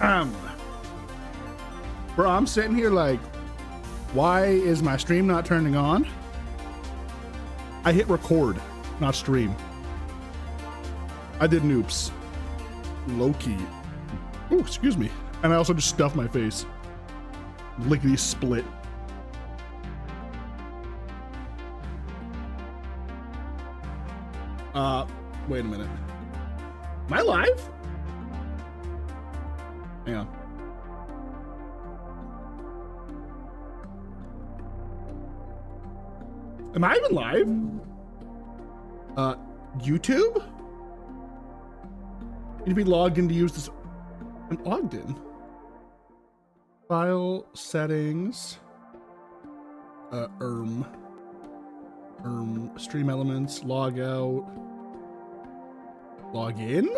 Um, bro, I'm sitting here like, why is my stream not turning on? I hit record, not stream. I did an oops. Low-key. Oh, excuse me. And I also just stuffed my face. Lickety split. Wait a minute. Am I live? Hang on. Am I even live? YouTube? You need to be logged in to use this. I'm logged in. File settings. Stream elements, log out. Log in?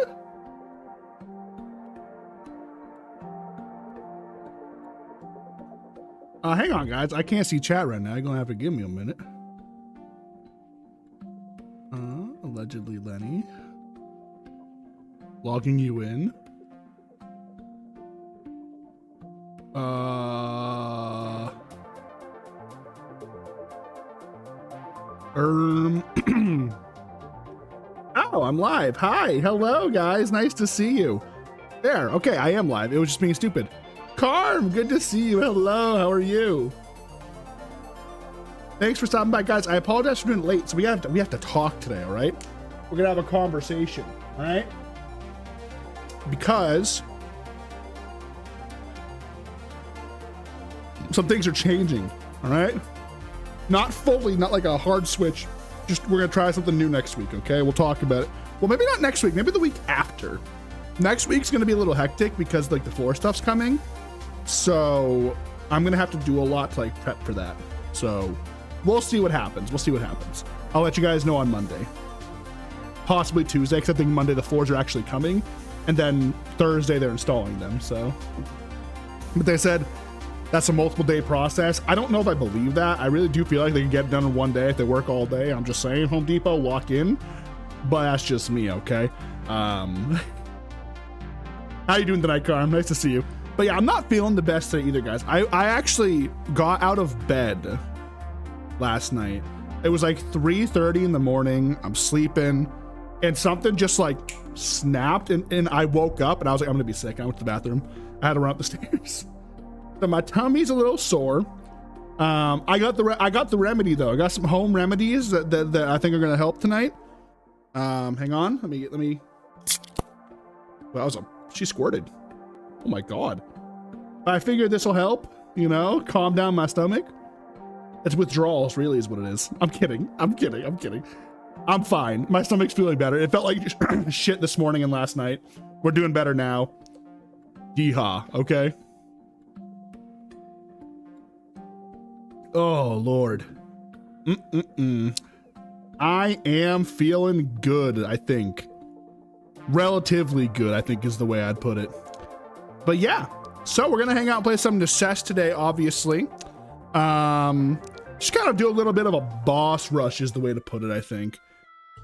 Hang on, guys. I can't see chat right now. You're gonna have to give me a minute. Allegedly Lenny. Logging you in. Oh, I'm live. Hi. Hello, guys. Nice to see you. There. Okay, I am live. It was just being stupid. Carm, good to see you. Hello. How are you? Thanks for stopping by, guys. I apologize for being late. So we have to talk today, all right? We're gonna have a conversation, all right? Because some things are changing, all right? Not fully, not like a hard switch. Just we're gonna try something new next week, okay? We'll talk about it. Well, maybe not next week, maybe the week after. Next week's gonna be a little hectic because like the floor stuff's coming. So I'm gonna have to do a lot to like prep for that. So we'll see what happens. We'll see what happens. I'll let you guys know on Monday. Possibly Tuesday, because I think Monday the floors are actually coming. And then Thursday they're installing them, so. But they said that's a multiple day process. I don't know if I believe that. I really do feel like they can get it done in one day if they work all day. I'm just saying, Home Depot, walk in. But that's just me, okay? How you doing tonight, Carm? Nice to see you. But yeah, I'm not feeling the best today either, guys. I actually got out of bed last night. It was like 3:30 in the morning. I'm sleeping and something just like snapped and I woke up and I was like, I'm gonna be sick. I went to the bathroom. I had to run up the stairs. So my tummy's a little sore. I got the remedy though. I got some home remedies that I think are gonna help tonight. Hang on. Let me. Well, she squirted. Oh my God. I figured this will help, you know, calm down my stomach. It's withdrawals, really, is what it is. I'm kidding. I'm fine. My stomach's feeling better. It felt like shit this morning and last night. We're doing better now. Yeehaw, okay? Oh, Lord. I am feeling good, I think. Relatively good, I think is the way I'd put it. But yeah, so we're gonna hang out and play some Necesse today, obviously. Just kind of do a little bit of a boss rush is the way to put it, I think.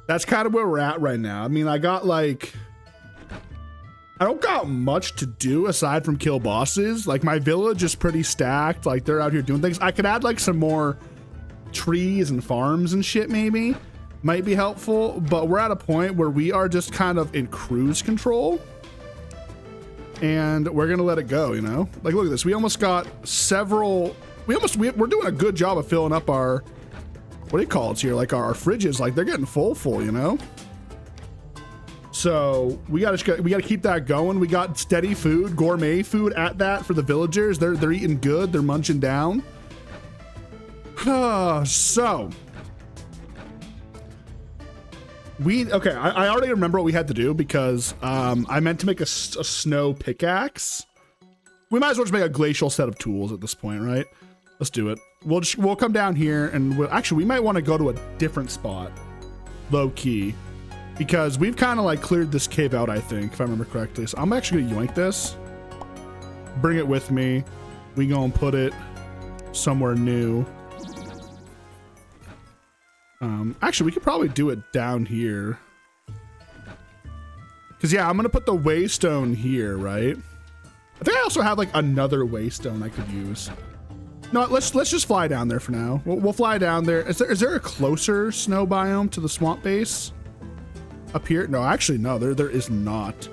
That's kind of where we're at right now. I mean, I don't got much to do aside from kill bosses. Like my village is pretty stacked. Like they're out here doing things. I could add like some more trees and farms and shit maybe. Might be helpful, but we're at a point where we are just kind of in cruise control. And we're gonna let it go, you know? Like look at this, we almost got several, we're doing a good job of filling up our, what do you call it here? Like our fridges, like they're getting full, you know? So we gotta keep that going. We got steady food, gourmet food at that for the villagers. They're eating good, they're munching down. So I already remember what we had to do because I meant to make a snow pickaxe. We might as well just make a glacial set of tools at this point, right? Let's do it. We'll come down here and we might want to go to a different spot, low key, because we've kind of like cleared this cave out, I think, if I remember correctly. So I'm actually gonna yoink this, bring it with me. We gonna put it somewhere new. Actually, we could probably do it down here Because yeah, I'm gonna put the waystone here, right? I think I also have like another waystone I could use. No, let's just fly down there for now. We'll fly down there. Is there a closer snow biome to the swamp base? Up here? No, actually no, there is not.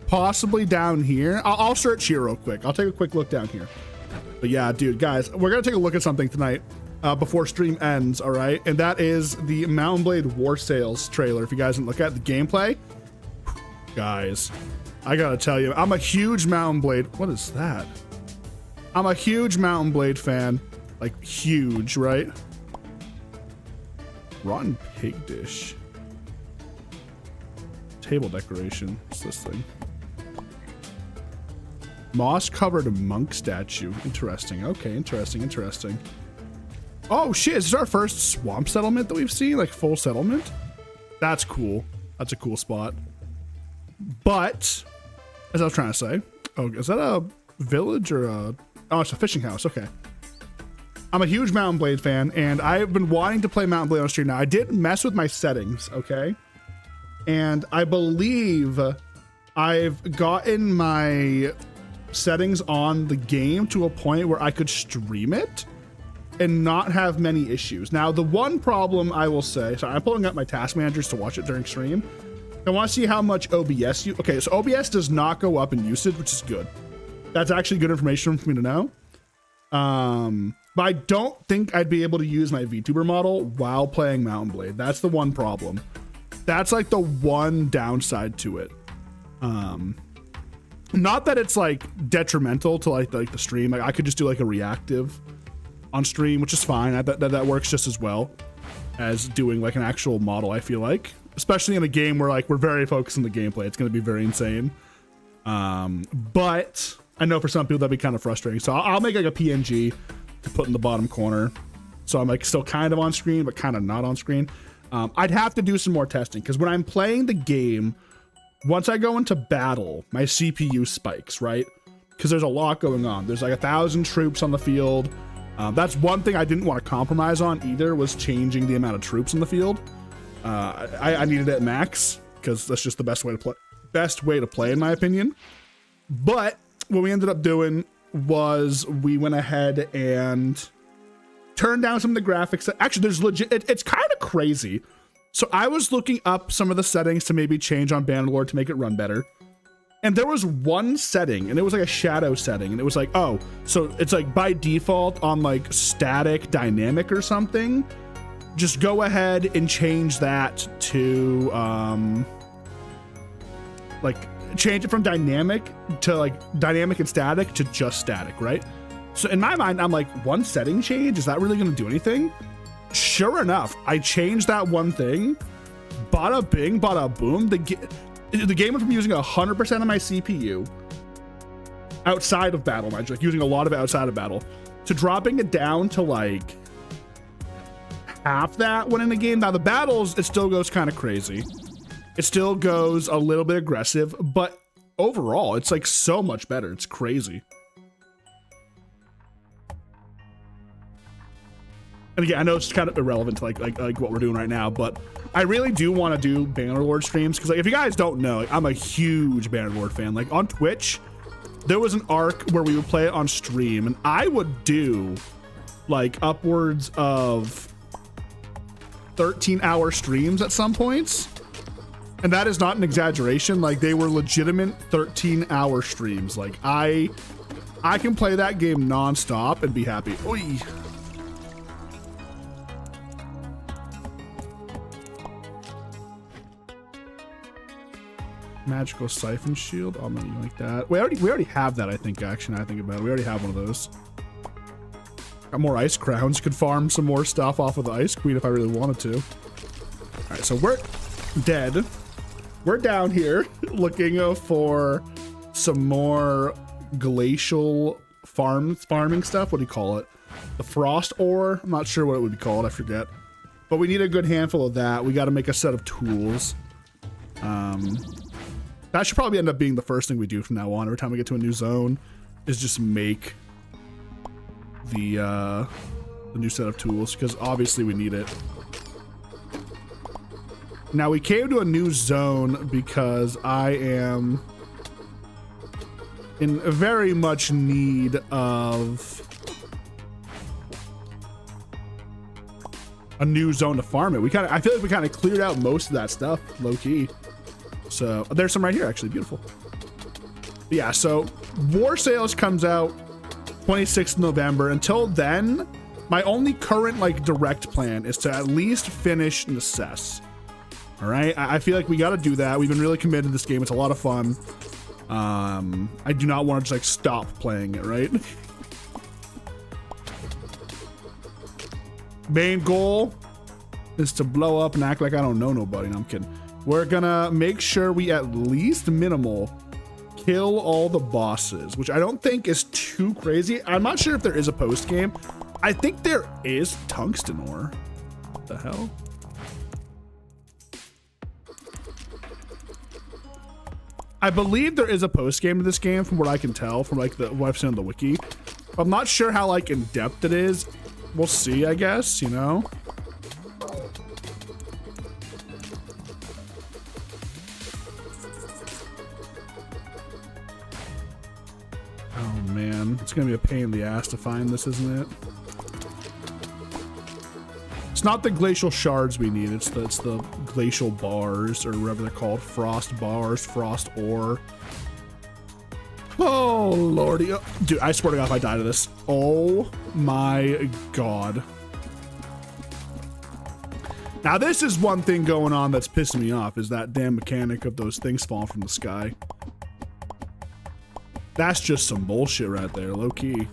Possibly down here. I'll search here real quick. I'll take a quick look down here. But yeah, dude, guys, we're gonna take a look at something tonight before stream ends, all right? And that is the Mountain Blade War Sales trailer. If you guys didn't look at the gameplay, guys, I gotta tell you, I'm a huge Mountain Blade. What is that? I'm a huge Mountain Blade fan, like huge, right? Rotten pig dish. Table decoration. What's this thing? Moss-covered monk statue. Interesting. Okay, interesting. Oh shit, is this our first swamp settlement that we've seen? Like full settlement? That's cool. That's a cool spot. But, as I was trying to say, oh, is that a village or a... Oh, it's a fishing house. Okay. I'm a huge Mountain Blade fan, and I've been wanting to play Mountain Blade on stream. Now, I did mess with my settings, okay? And I believe I've gotten my settings on the game to a point where I could stream it and not have many issues. Now, the one problem I will say, so I'm pulling up my task managers to watch it during stream. I want to see how much OBS you, okay, so OBS does not go up in usage, which is good. That's actually good information for me to know. But I don't think I'd be able to use my VTuber model while playing Mountain Blade. That's the one problem. That's like the one downside to it. Not that it's like detrimental to like the stream. Like I could just do like a reactive on stream, which is fine. That works just as well as doing like an actual model, I feel like. Especially in a game where like we're very focused on the gameplay. It's going to be very insane. But I know for some people that'd be kind of frustrating. So I'll make like a PNG to put in the bottom corner. So I'm like still kind of on screen, but kind of not on screen. I'd have to do some more testing because when I'm playing the game, once I go into battle, my CPU spikes, right? Because there's a lot going on. There's like 1,000 troops on the field. That's one thing I didn't want to compromise on either, was changing the amount of troops in the field. I needed it at max because that's just the best way to play in my opinion. But what we ended up doing was we went ahead and turned down some of the graphics. Actually, there's legit, it's kind of crazy. So I was looking up some of the settings to maybe change on Bannerlord to make it run better. And there was one setting, and it was like a shadow setting, and it was like, oh, so it's like by default on like static dynamic or something. Just go ahead and change that to like change it from dynamic to like dynamic and static to just static, right? So in my mind, I'm like, one setting change, is that really going to do anything? Sure enough, I changed that one thing. Bada bing, bada boom. The game went from using 100% of my CPU outside of battle, mind you, like using a lot of it outside of battle, to dropping it down to like half that when in the game. Now the battles, it still goes kind of crazy. It still goes a little bit aggressive, but overall, it's like so much better. It's crazy. And again, I know it's kind of irrelevant to like what we're doing right now, but I really do want to do Bannerlord streams because like if you guys don't know, like, I'm a huge Bannerlord fan. Like on Twitch, there was an arc where we would play it on stream, and I would do like upwards of 13-hour streams at some points. And that is not an exaggeration. Like they were legitimate 13-hour streams. Like I can play that game nonstop and be happy. Oy. Magical siphon shield. Oh man, you like that? We already have that, I think, actually, now I think about it. We already have one of those. Got more ice crowns. Could farm some more stuff off of the ice queen if I really wanted to. All right, so we're dead. We're down here looking for some more glacial farming stuff. What do you call it? The frost ore? I'm not sure what it would be called. I forget. But we need a good handful of that. We got to make a set of tools. That should probably end up being the first thing we do from now on. Every time we get to a new zone, is just make the new set of tools, because obviously we need it. Now we came to a new zone because I am in very much need of a new zone to farm it. I feel like we kind of cleared out most of that stuff, low key. So there's some right here, actually, beautiful. Yeah, so War Sales comes out 26th November. Until then, my only current like direct plan is to at least finish Necesse. All right, I feel like we got to do that. We've been really committed to this game. It's a lot of fun. I do not want to just like stop playing it, right? Main goal is to blow up and act like I don't know nobody. No, I'm kidding. We're gonna make sure we at least minimal kill all the bosses, which I don't think is too crazy. I'm not sure if there is a post game. I think there is tungsten ore. What the hell? I believe there is a post game to this game from what I can tell from like what I've seen on the wiki. I'm not sure how like in depth it is. We'll see, I guess, you know? Oh man, it's gonna be a pain in the ass to find this, isn't it? It's not the glacial shards we need, it's the glacial bars, or whatever they're called. Frost bars, frost ore. Oh lordy. Dude, I swear to God if I die to this. Oh my God. Now this is one thing going on that's pissing me off, is that damn mechanic of those things falling from the sky. That's just some bullshit right there, low key.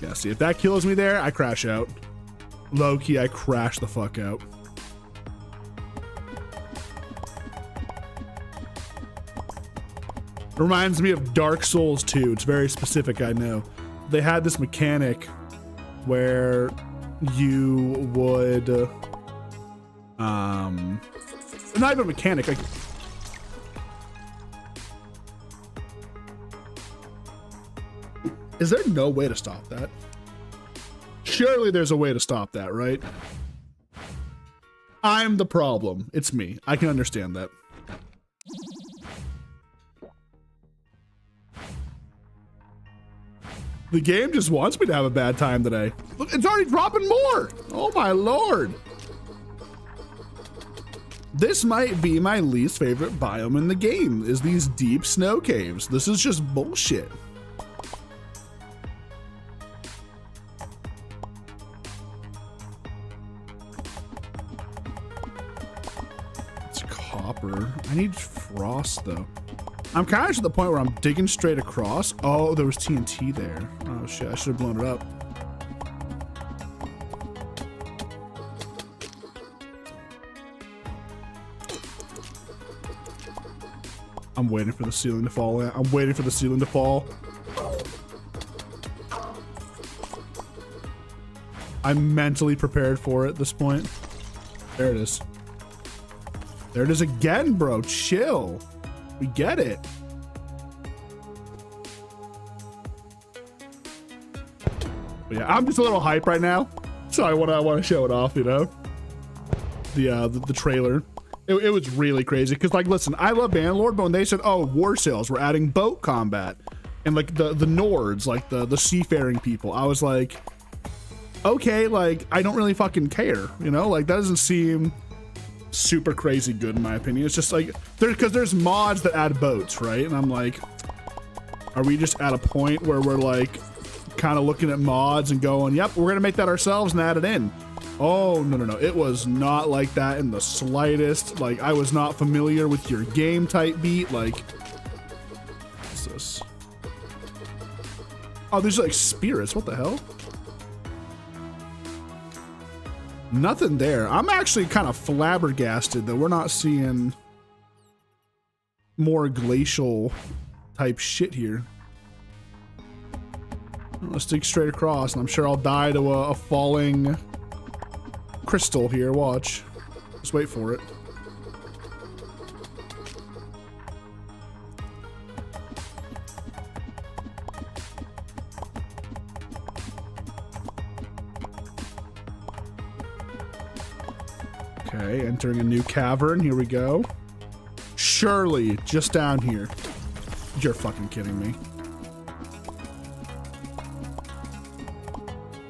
Yeah, see, if that kills me there, I crash out. Low key, I crash the fuck out. It reminds me of Dark Souls 2. It's very specific, I know. They had this mechanic where you would, not even a mechanic, like, is there no way to stop that? Surely there's a way to stop that, right? I'm the problem. It's me. I can understand that. The game just wants me to have a bad time today. Look, it's already dropping more. Oh my Lord. This might be my least favorite biome in the game, is these deep snow caves. This is just bullshit. I need frost though. I'm kind of to the point where I'm digging straight across. Oh, there was TNT there. Oh shit, I should have blown it up. I'm waiting for the ceiling to fall in. I'm waiting for the ceiling to fall. I'm mentally prepared for it at this point. There it is. There it is again, bro. Chill. We get it. But yeah, I'm just a little hype right now, so I want to show it off, you know. The trailer. It was really crazy because, like, listen, I love Bannerlord, but when they said, "Oh, War Sales, we're adding boat combat," and like the Nords, like the seafaring people, I was like, okay, like I don't really fucking care, you know, like that doesn't seem super crazy good in my opinion. It's just like there's mods that add boats, right? And I'm like, are we just at a point where we're like kind of looking at mods and going, yep, we're gonna make that ourselves and add it in? Oh no, it was not like that in the slightest. Like I was not familiar with your game type beat. Like, what's this? Oh, there's like spirits. What the hell? Nothing there. I'm actually kind of flabbergasted that we're not seeing more glacial type shit here. Let's dig straight across, and I'm sure I'll die to a falling crystal here. Watch. Just wait for it. Okay, entering a new cavern. Here we go. Surely, just down here. You're fucking kidding me.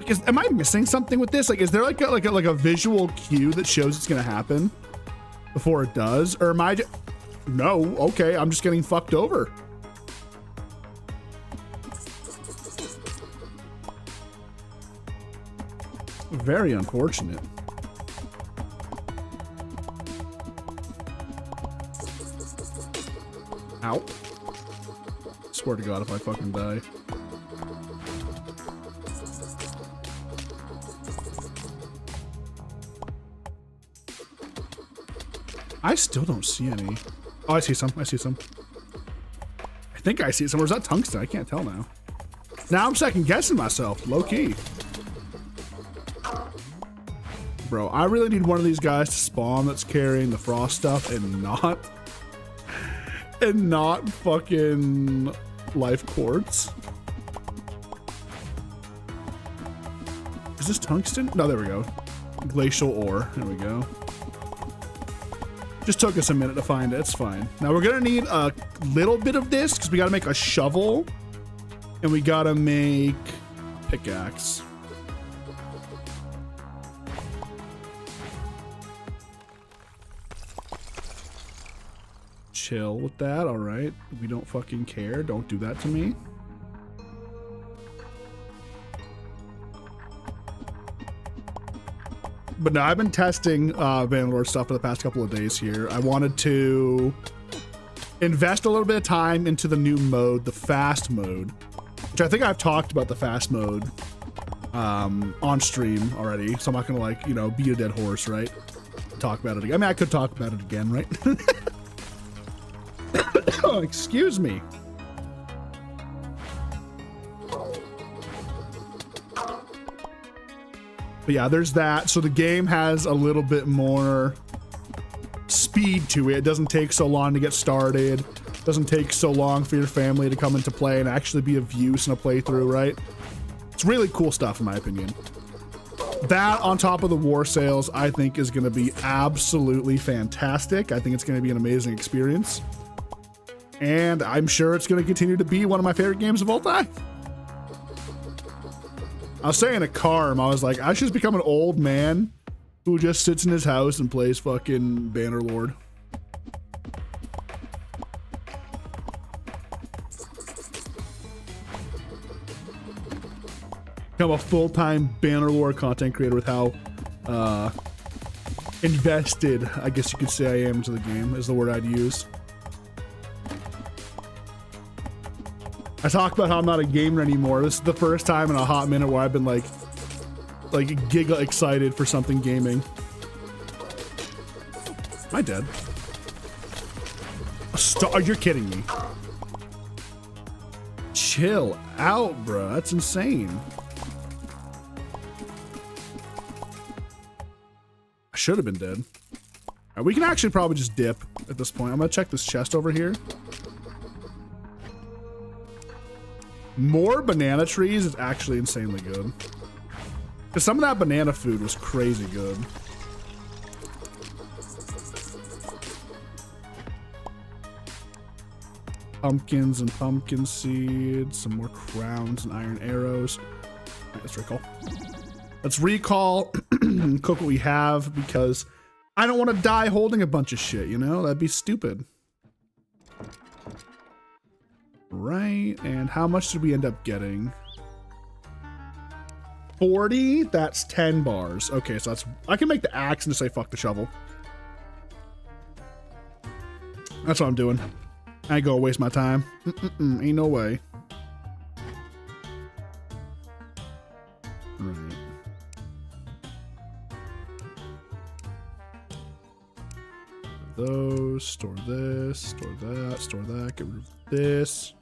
Because am I missing something with this? Like, is there like a visual cue that shows it's gonna happen before it does, or am I just... No, okay, I'm just getting fucked over. Very unfortunate. Ow. Swear to God if I fucking die. I still don't see any. Oh, I see some. I see some. I think I see some. Or is that tungsten? I can't tell now. Now I'm second guessing myself. Low key. Bro, I really need one of these guys to spawn that's carrying the frost stuff and not fucking life quartz. Is this tungsten? No, there we go. Glacial ore. There we go. Just took us a minute to find it. It's fine. Now we're gonna need a little bit of this because we gotta make a shovel and we gotta make pickaxe. Chill with that, all right? We don't fucking care. Don't do that to me. But no, I've been testing Bannerlord stuff for the past couple of days here. I wanted to invest a little bit of time into the new mode, the fast mode, which I think I've talked about the fast mode on stream already. So I'm not gonna, like, you know, beat a dead horse, right? Talk about it again. I mean, I could talk about it again, right? Oh, excuse me. But yeah, there's that. So the game has a little bit more speed to it. It doesn't take so long to get started. It doesn't take so long for your family to come into play and actually be of use in a playthrough, right? It's really cool stuff, in my opinion. That on top of the war sales, I think is going to be absolutely fantastic. I think it's going to be an amazing experience. And I'm sure it's going to continue to be one of my favorite games of all time. I was saying to Carm, I was like, I should just become an old man who just sits in his house and plays fucking Bannerlord. Become a full-time Bannerlord content creator with how invested, I guess you could say, I am into the game, is the word I'd use. I talk about how I'm not a gamer anymore. This is the first time in a hot minute where I've been like giga excited for something gaming. Am I dead? You're kidding me. Chill out, bro. That's insane. I should have been dead. All right, we can actually probably just dip at this point. I'm gonna check this chest over here. More banana trees is actually insanely good. Because some of that banana food was crazy good. Pumpkins and pumpkin seeds, some more crowns and iron arrows. All right, let's recall. Let's recall, cook what we have, because I don't want to die holding a bunch of shit, you know? That'd be stupid. Right, and how much did we end up getting? 40? That's 10 bars. Okay, so that's... I can make the axe and just say fuck the shovel. That's what I'm doing. I ain't gonna waste my time. Ain't no way. Right. Those, store this, store that, store that, get rid of this.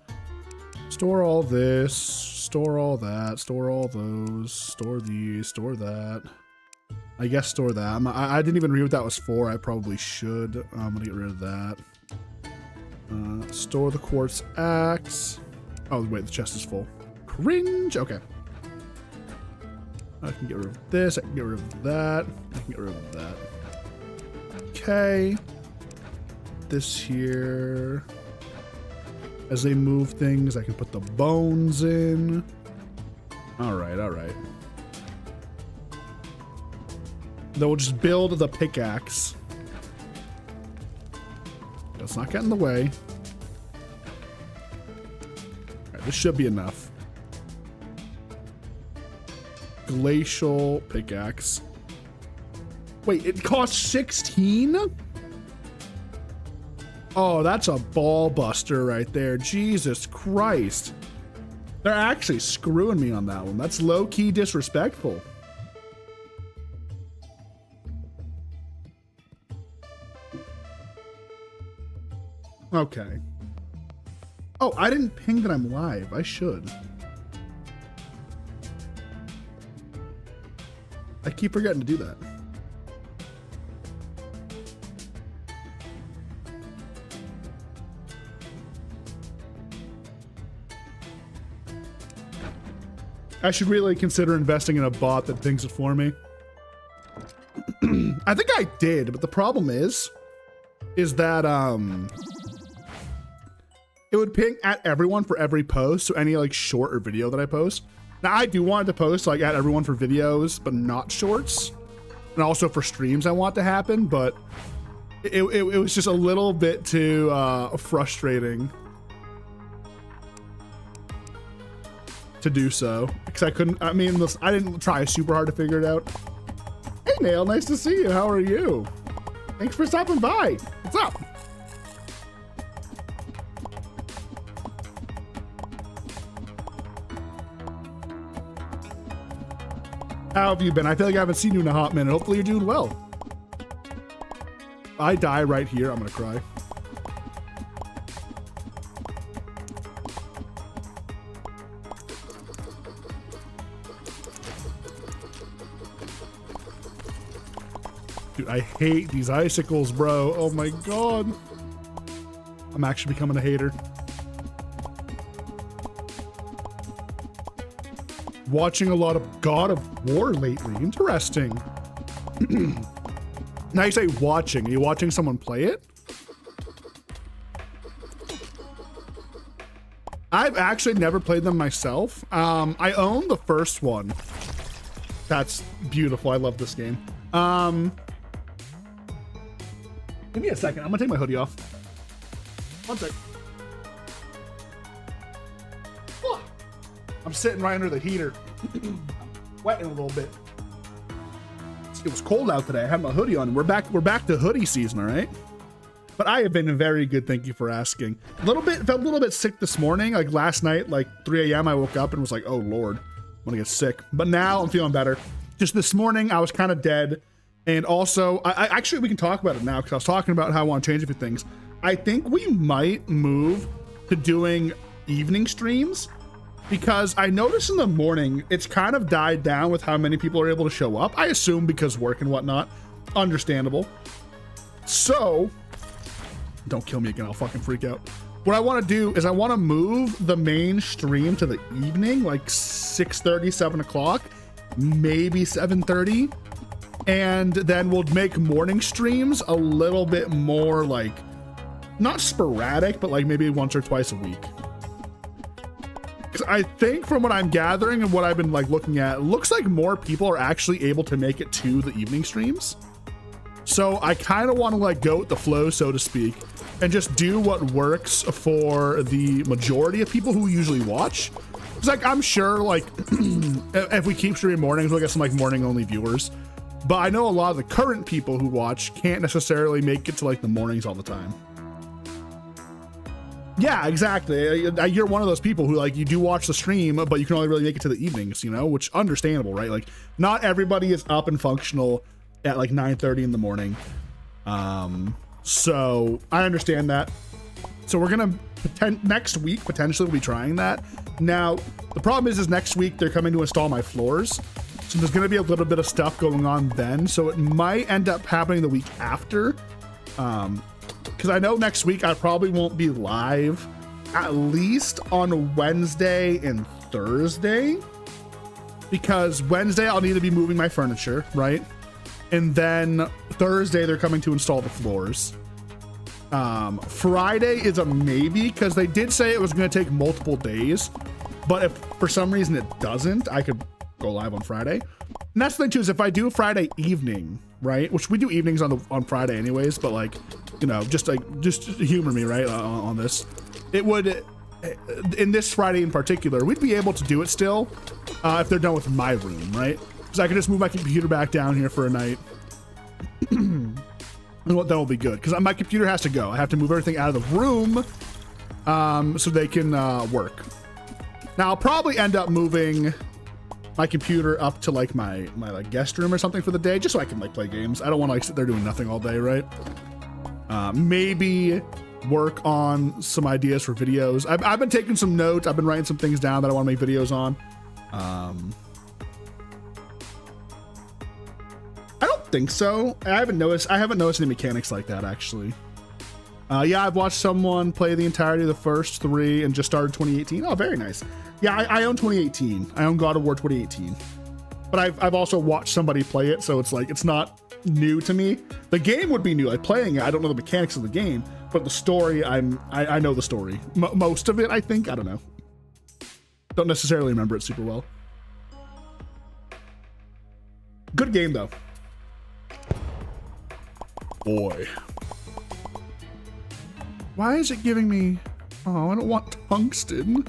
Store all this, store all that, store all those, store these, store that. I guess store that. I didn't even read what that was for. I probably should. I'm gonna get rid of that. Store the quartz axe. Oh, wait, the chest is full. Cringe. Okay. I can get rid of this. I can get rid of that. I can get rid of that. okay. This here. As they move things, I can put the bones in. All right, all right. Then we'll just build the pickaxe. Let's not get in the way. All right, this should be enough. Glacial pickaxe. Wait, it costs 16? Oh, that's a ball buster right there. Jesus Christ. They're actually screwing me on that one. That's low-key disrespectful. Okay. Oh, I didn't ping that I'm live. I should. I keep forgetting to do that. I should really consider investing in a bot that pings it for me. I think I did, but the problem is that it would ping at everyone for every post, so any like short or video that I post. Now I do want to post like at everyone for videos, but not shorts, and also for streams I want to happen, but it was just a little bit too frustrating to do so, because I couldn't, I mean, listen, I didn't try super hard to figure it out. Hey Nail, nice to see you. How are you? Thanks for stopping by. What's up? How have you been? I feel like I haven't seen you in a hot minute. Hopefully you're doing well. I die right here, I'm gonna cry. Dude, I hate these icicles, bro. Oh my god. I'm actually becoming a hater. Watching a lot of God of War lately. Interesting. Now you say watching. Are you watching someone play it? I've actually never played them myself. I own the first one. That's beautiful. I love this game. Give me a second. I'm gonna take my hoodie off. One sec. I'm sitting right under the heater. I'm wetting a little bit. It was cold out today. I had my hoodie on. We're back to hoodie season, all right? But I have been very good, thank you for asking. Felt a little bit sick this morning. Like last night, like 3 a.m. I woke up and was like, oh Lord, I'm gonna get sick. But now I'm feeling better. Just this morning, I was kind of dead. And also, I actually, we can talk about it now because I was talking about how I want to change a few things. I think we might move to doing evening streams, because I noticed in the morning, it's kind of died down with how many people are able to show up. I assume because work and whatnot. Understandable. So, don't kill me again, I'll fucking freak out. What I want to do is I want to move the main stream to the evening, like 6:30, 7 o'clock, maybe 7:30. And then we'll make morning streams a little bit more like, not sporadic, but like maybe once or twice a week. Because I think from what I'm gathering and what I've been like looking at, it looks like more people are actually able to make it to the evening streams. So I kind of want to like go with the flow, so to speak, and just do what works for the majority of people who usually watch. It's like, I'm sure like if we keep streaming mornings, we'll get some like morning only viewers. But I know a lot of the current people who watch can't necessarily make it to like the mornings all the time. Yeah, exactly. You're one of those people who like, you do watch the stream, but you can only really make it to the evenings, you know, which understandable, right? Like not everybody is up and functional at like 9:30 in the morning. So I understand that. So we're gonna next week potentially we'll be trying that. Now the problem is next week they're coming to install my floors. So there's going to be a little bit of stuff going on then. So it might end up happening the week after. Because I know next week I probably won't be live at least on Wednesday and Thursday. Because Wednesday I'll need to be moving my furniture, right? And then Thursday, they're coming to install the floors. Friday is a maybe because they did say it was going to take multiple days. But if for some reason it doesn't, I could go live on Friday. And that's the thing too, is if I do Friday evening, right? Which we do evenings on Friday anyways, but like, you know, just humor me, right? On this, it would, in this Friday in particular, we'd be able to do it still if they're done with my room, right? Because I can just move my computer back down here for a night. And that will be good because my computer has to go. I have to move everything out of the room so they can work. Now I'll probably end up moving my computer up to like my like guest room or something for the day, just so I can like play games. I don't want to like sit there doing nothing all day, right? Maybe work on some ideas for videos. I've been taking some notes. I've been writing some things down that I want to make videos on. I don't think so. I haven't noticed any mechanics like that actually. Yeah, I've watched someone play the entirety of the first 3 and just started 2018. Oh, very nice. Yeah, I own 2018. I own God of War 2018. But I've also watched somebody play it, so it's like, it's not new to me. The game would be new, like playing it, I don't know the mechanics of the game, but the story, I know the story. Most of it, I think, I don't know. Don't necessarily remember it super well. Good game though. Boy. Why is it giving me, oh, I don't want tungsten.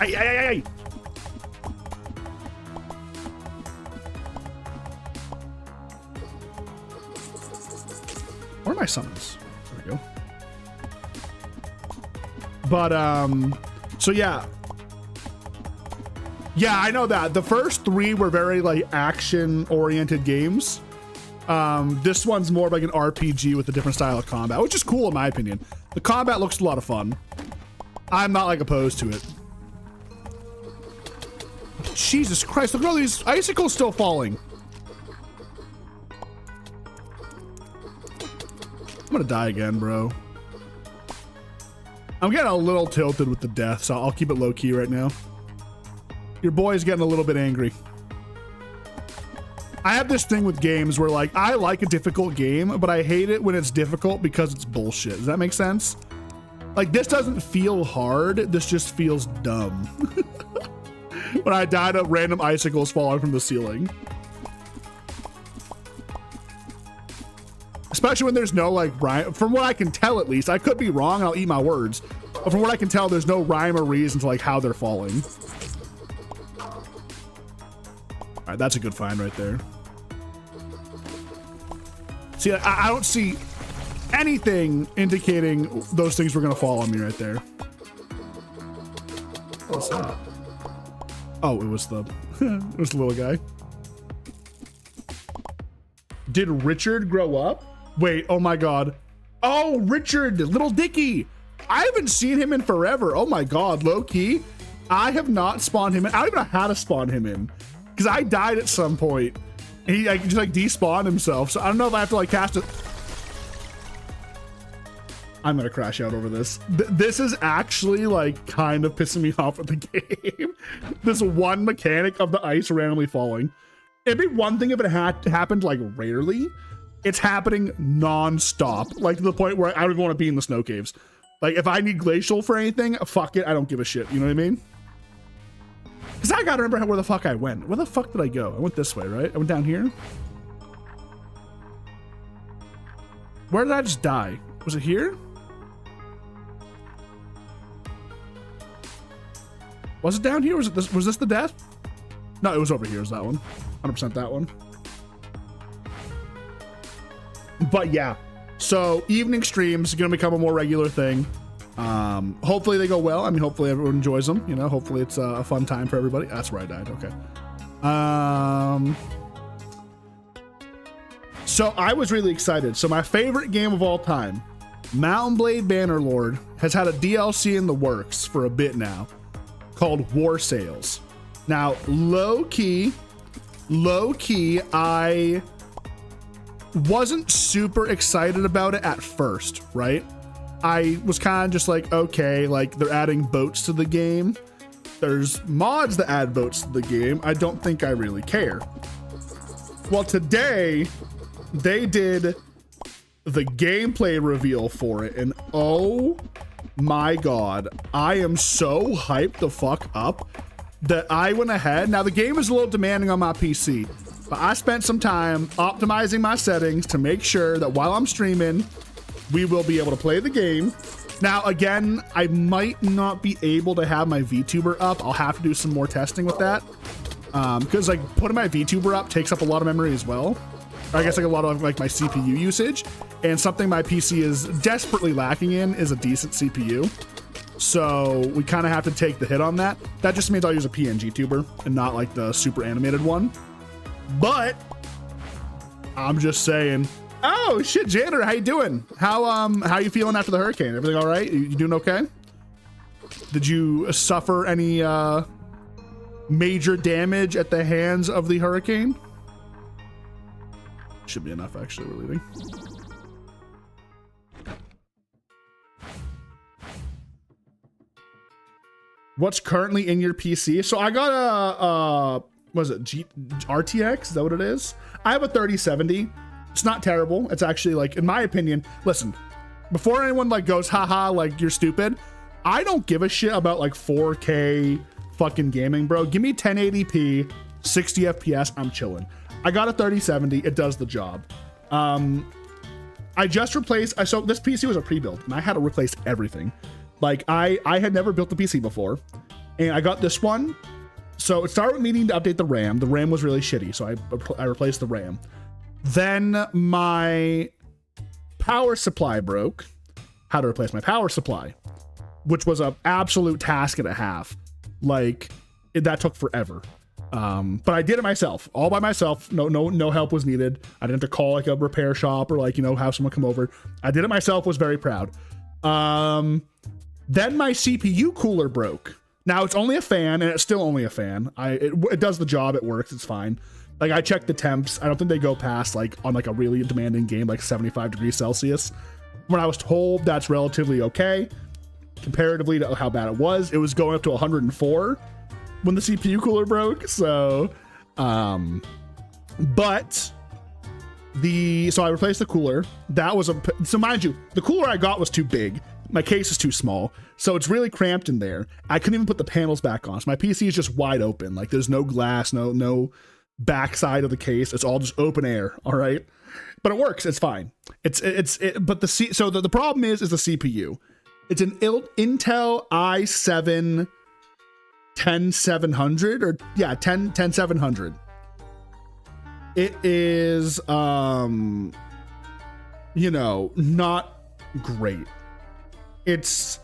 Ay. Where are my summons? There we go. But, so yeah. Yeah, I know that. The first 3 were very like action-oriented games. This one's more of like an RPG with a different style of combat, which is cool in my opinion. The combat looks a lot of fun. I'm not like opposed to it. Jesus Christ, look at all these icicles still falling. I'm gonna die again, bro. I'm getting a little tilted with the death, so I'll keep it low key right now. Your boy's getting a little bit angry. I have this thing with games where like, I like a difficult game, but I hate it when it's difficult because it's bullshit. Does that make sense? Like this doesn't feel hard. This just feels dumb. When I died of random icicles falling from the ceiling. Especially when there's no like rhyme, from what I can tell at least. I could be wrong, I'll eat my words. But from what I can tell, there's no rhyme or reason to like how they're falling. All right, that's a good find right there. See, I don't see anything indicating those things were gonna fall on me right there. What's that? Oh, it was the it was the little guy. Did Richard grow up? Wait, oh my God. Oh, Richard, little Dicky. I haven't seen him in forever. Oh my God, low key. I have not spawned him in. I don't even know how to spawn him in because I died at some point. He just like despawned himself. So I don't know if I have to like cast it. I'm gonna crash out over this. This is actually like kind of pissing me off with the game. This one mechanic of the ice randomly falling. It'd be one thing if it had happened like rarely. It's happening non-stop, like to the point where I don't even want to be in the snow caves. Like if I need glacial for anything, fuck it, I don't give a shit. You know what I mean? Because I gotta remember where the fuck I went. Where the fuck did I go? I went this way, right? I went down here. Where did I just die? Was it here? Was it down here? Was this the death? No, it was over here. Is that one? 100% that one. But yeah, so evening streams are gonna become a more regular thing. Hopefully they go well. I mean, hopefully everyone enjoys them. You know, hopefully it's a fun time for everybody. That's where I died. Okay. So I was really excited. So my favorite game of all time, Mount & Blade Bannerlord, has had a DLC in the works for a bit now called War Sales. Now, low key, I wasn't super excited about it at first, right? I was kind of just like, okay, like they're adding boats to the game. There's mods that add boats to the game. I don't think I really care. Well, today they did the gameplay reveal for it, and oh my God, I am so hyped the fuck up that I went ahead. Now the game is a little demanding on my PC, but I spent some time optimizing my settings to make sure that while I'm streaming, we will be able to play the game. Now, again, I might not be able to have my VTuber up. I'll have to do some more testing with that. Because like putting my VTuber up takes up a lot of memory as well. Or I guess like a lot of like my CPU usage. And something my PC is desperately lacking in is a decent CPU. So we kind of have to take the hit on that. That just means I'll use a PNG tuber and not like the super animated one. But I'm just saying. Oh shit, Janitor, how you doing? How you feeling after the hurricane? Everything all right? You doing okay? Did you suffer any major damage at the hands of the hurricane? Should be enough, actually. We're leaving. What's currently in your PC? So I got a what is it? RTX? Is that what it is? I have a 3070. It's not terrible. It's actually like, in my opinion, listen, before anyone like goes, haha, like you're stupid. I don't give a shit about like 4K fucking gaming, bro. Give me 1080p, 60 FPS. I'm chilling. I got a 3070. It does the job. I just replaced, so this PC was a pre-built and I had to replace everything. Like I had never built the PC before and I got this one. So it started with me needing to update the RAM. The RAM was really shitty. So I replaced the RAM. Then my power supply broke. How to replace my power supply, which was an absolute task and a half. Like that took forever. But I did it myself, all by myself. No help was needed. I didn't have to call like a repair shop or like, you know, have someone come over. I did it myself, was very proud. Then my CPU cooler broke. Now it's only a fan and it's still only a fan. It does the job. It works. It's fine. Like I checked the temps. I don't think they go past like on like a really demanding game, like 75 degrees Celsius. When I was told that's relatively okay, comparatively to how bad it was going up to 104 when the CPU cooler broke. So, but so I replaced the cooler. That was so mind you, the cooler I got was too big. My case is too small. So it's really cramped in there. I couldn't even put the panels back on. So my PC is just wide open. Like there's no glass, no backside of the case. It's all just open air. All right. But it works. It's fine. But the problem is the CPU. It's an Intel i7 10700 or yeah, 10700. It is, you know, not great. It's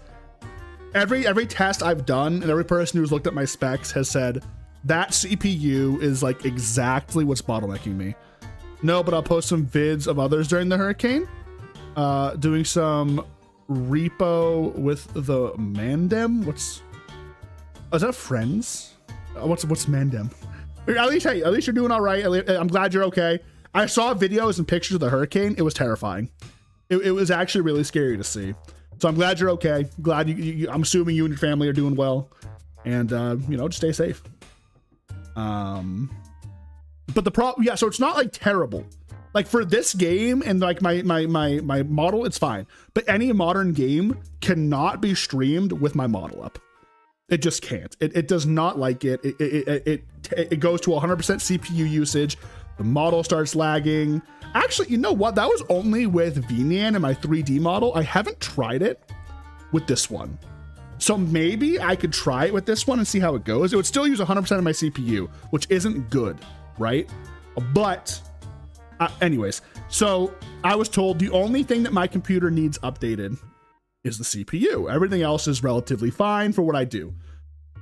every test I've done and every person who's looked at my specs has said that CPU is like exactly what's bottlenecking me. No, but I'll post some vids of others during the hurricane. Doing some repo with the Mandem. Is that friends? What's Mandem? At least you're doing all right. I'm glad you're okay. I saw videos and pictures of the hurricane. It was terrifying. It was actually really scary to see. So I'm glad you're okay. Glad I'm assuming you and your family are doing well, and you know, just stay safe. But the problem, yeah, so it's not like terrible. Like for this game and like my model, it's fine. But any modern game cannot be streamed with my model up. It just can't. It does not like it. It goes to 100% CPU usage. The model starts lagging. Actually, you know what? That was only with VNAN and my 3D model. I haven't tried it with this one. So maybe I could try it with this one and see how it goes. It would still use 100% of my CPU, which isn't good, right? But anyways, so I was told the only thing that my computer needs updated is the CPU. Everything else is relatively fine for what I do.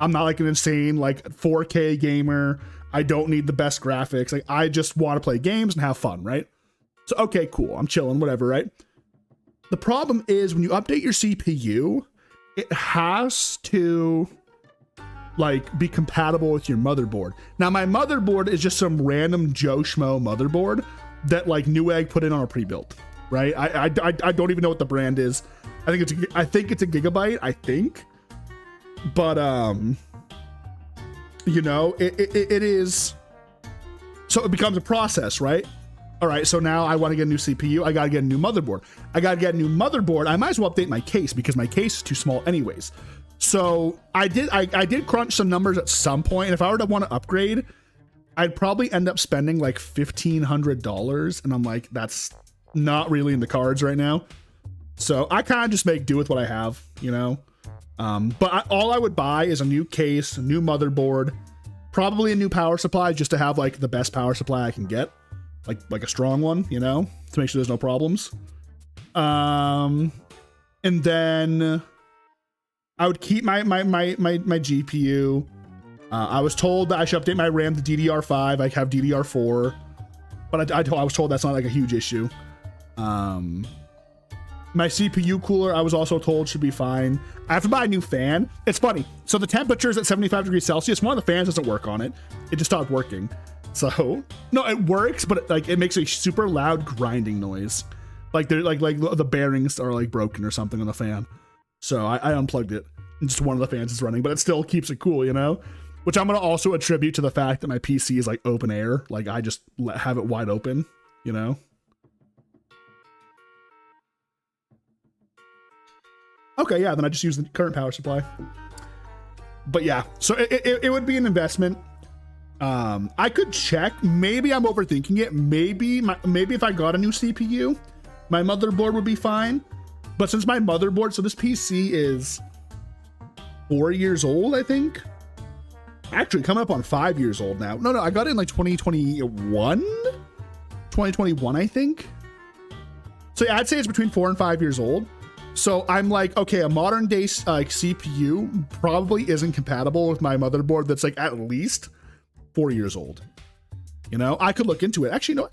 I'm not like an insane like 4K gamer. I don't need the best graphics. Like I just want to play games and have fun, right? So okay, cool. I'm chilling, whatever, right? The problem is when you update your CPU, it has to like be compatible with your motherboard. Now my motherboard is just some random Joe Schmo motherboard that like Newegg put in on a pre-built, right? I don't even know what the brand is. I think it's a gigabyte, I think. But you know, it is, so it becomes a process, right? All right, so now I want to get a new CPU. I got to get a new motherboard. I might as well update my case because my case is too small anyways. So I did crunch some numbers at some point. And if I were to want to upgrade, I'd probably end up spending like $1,500. And I'm like, that's not really in the cards right now. So I kind of just make do with what I have, you know? But all I would buy is a new case, a new motherboard, probably a new power supply just to have like the best power supply I can get. Like a strong one, you know, to make sure there's no problems. And then I would keep my GPU. I was told that I should update my RAM to DDR5. I have DDR4, but I was told that's not like a huge issue. My CPU cooler, I was also told, should be fine. I have to buy a new fan. It's funny. So the temperature is at 75 degrees Celsius. One of the fans doesn't work on it. It just stopped working. So no, it works, but it makes a super loud grinding noise. Like they're like the bearings are like broken or something on the fan. So I unplugged it. And just one of the fans is running, but it still keeps it cool, you know? Which I'm going to also attribute to the fact that my PC is like open air. Like I just have it wide open, you know? Okay, yeah, then I just use the current power supply. But yeah, so it would be an investment. I could check. Maybe I'm overthinking it. Maybe if I got a new CPU, my motherboard would be fine. But since my motherboard, so this PC is 4 years old, I think. Actually, coming up on 5 years old now. No, I got it in like 2021, I think. So yeah, I'd say it's between 4 and 5 years old. So I'm like, okay, a modern day CPU probably isn't compatible with my motherboard that's like at least 4 years old. You know, I could look into it. Actually,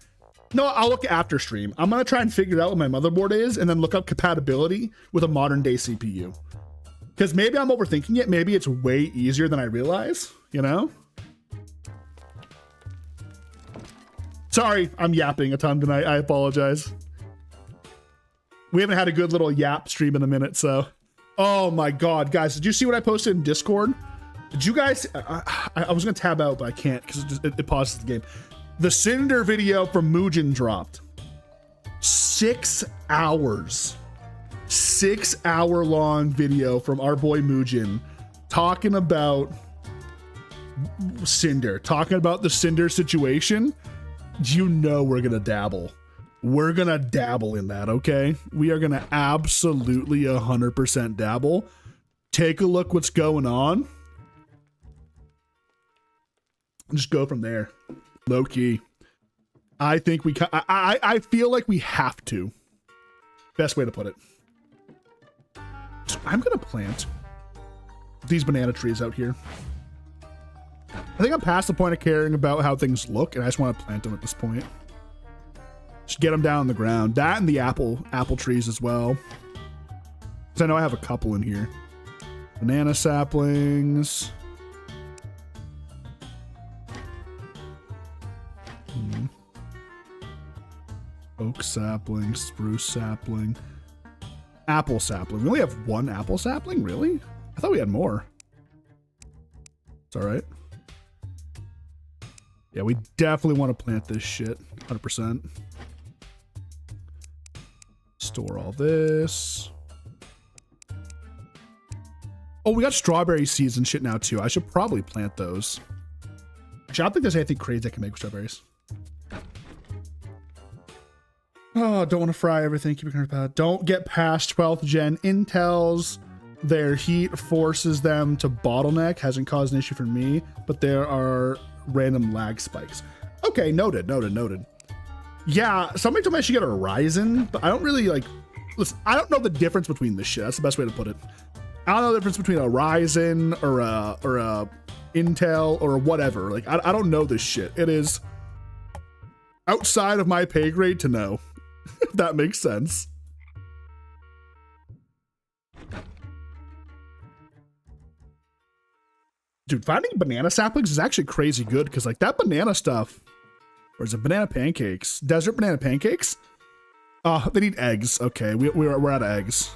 no, I'll look after stream. I'm going to try and figure out what my motherboard is and then look up compatibility with a modern day CPU. Because maybe I'm overthinking it. Maybe it's way easier than I realize, you know? Sorry, I'm yapping a ton tonight. I apologize. We haven't had a good little yap stream in a minute, so. Oh my God, guys, did you see what I posted in Discord? Did you guys, I was gonna tab out, but I can't because it pauses the game. The Cinder video from Mugen dropped. 6 hours. 6 hour long video from our boy Mugen talking about Cinder, talking about the Cinder situation. You know we're gonna dabble. We're gonna dabble in that, okay? We are gonna absolutely 100% dabble. Take a look what's going on. Just go from there. Low key. I think I feel like we have to. Best way to put it. So I'm gonna plant these banana trees out here. I think I'm past the point of caring about how things look, and I just want to plant them at this point. Just get them down on the ground. That and the apple trees as well. Because I know I have a couple in here. Banana saplings. Oak sapling, spruce sapling, apple sapling. We only have one apple sapling? Really? I thought we had more. It's all right. Yeah, we definitely want to plant this shit. 100%. Store all this. Oh, we got strawberry seeds and shit now too. I should probably plant those. Actually, I don't think there's anything crazy I can make with strawberries. Oh, don't want to fry everything. Keep it kind of don't get past 12th gen Intels. Their heat forces them to bottleneck. Hasn't caused an issue for me, but there are random lag spikes. Okay, noted. Yeah, somebody told me I should get a Ryzen, but I don't really like. Listen, I don't know the difference between this shit. That's the best way to put it. I don't know the difference between a Ryzen or a Intel or whatever. Like, I don't know this shit. It is outside of my pay grade to know. If that makes sense. Dude, finding banana saplings is actually crazy good because like that banana stuff, or is it banana pancakes? Desert banana pancakes? They need eggs. Okay, we're out of eggs.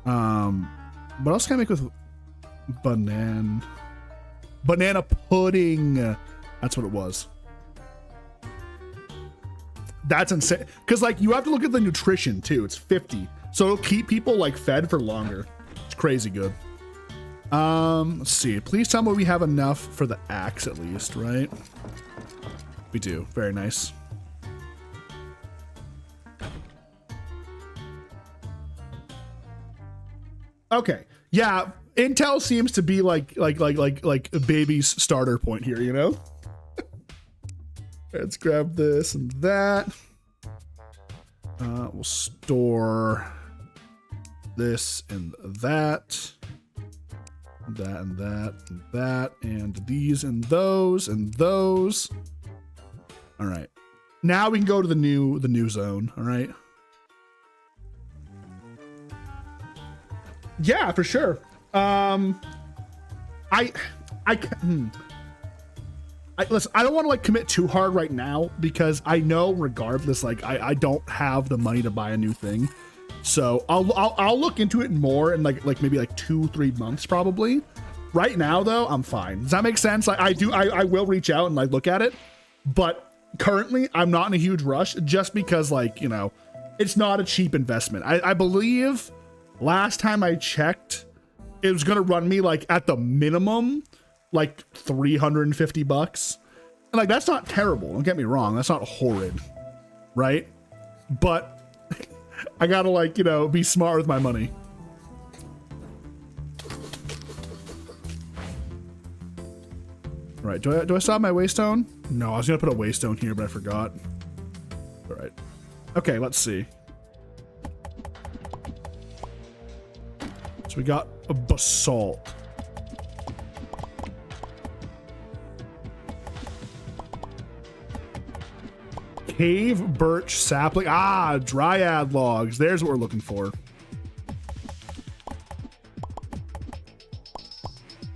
What else can I make with banana pudding? That's what it was. That's insane. Because like you have to look at the nutrition too. It's 50, so it'll keep people like fed for longer. It's crazy good. Let's see. Please tell me we have enough for the axe at least, right? We do. Very nice. Okay. Yeah. Intel seems to be like a baby's starter point here, you know? Let's grab this and that. We'll store this and that. That and that and that. And these and those and those. All right. Now we can go to the new zone. All right. Yeah, for sure. Listen, I don't want to like commit too hard right now because I know regardless, like I don't have the money to buy a new thing. So I'll look into it more in like maybe like 2-3 months probably. Right now though, I'm fine. Does that make sense? Like I will reach out and like look at it, but currently I'm not in a huge rush just because like, you know, it's not a cheap investment. I believe last time I checked, it was going to run me like at the minimum, like $350. And like, that's not terrible. Don't get me wrong. That's not horrid. Right. But I gotta like, you know, be smart with my money. All right. Do I still have my waystone? No, I was going to put a waystone here, but I forgot. All right. Okay. Let's see. So we got a basalt. Cave birch sapling. Ah, dryad logs. There's what we're looking for.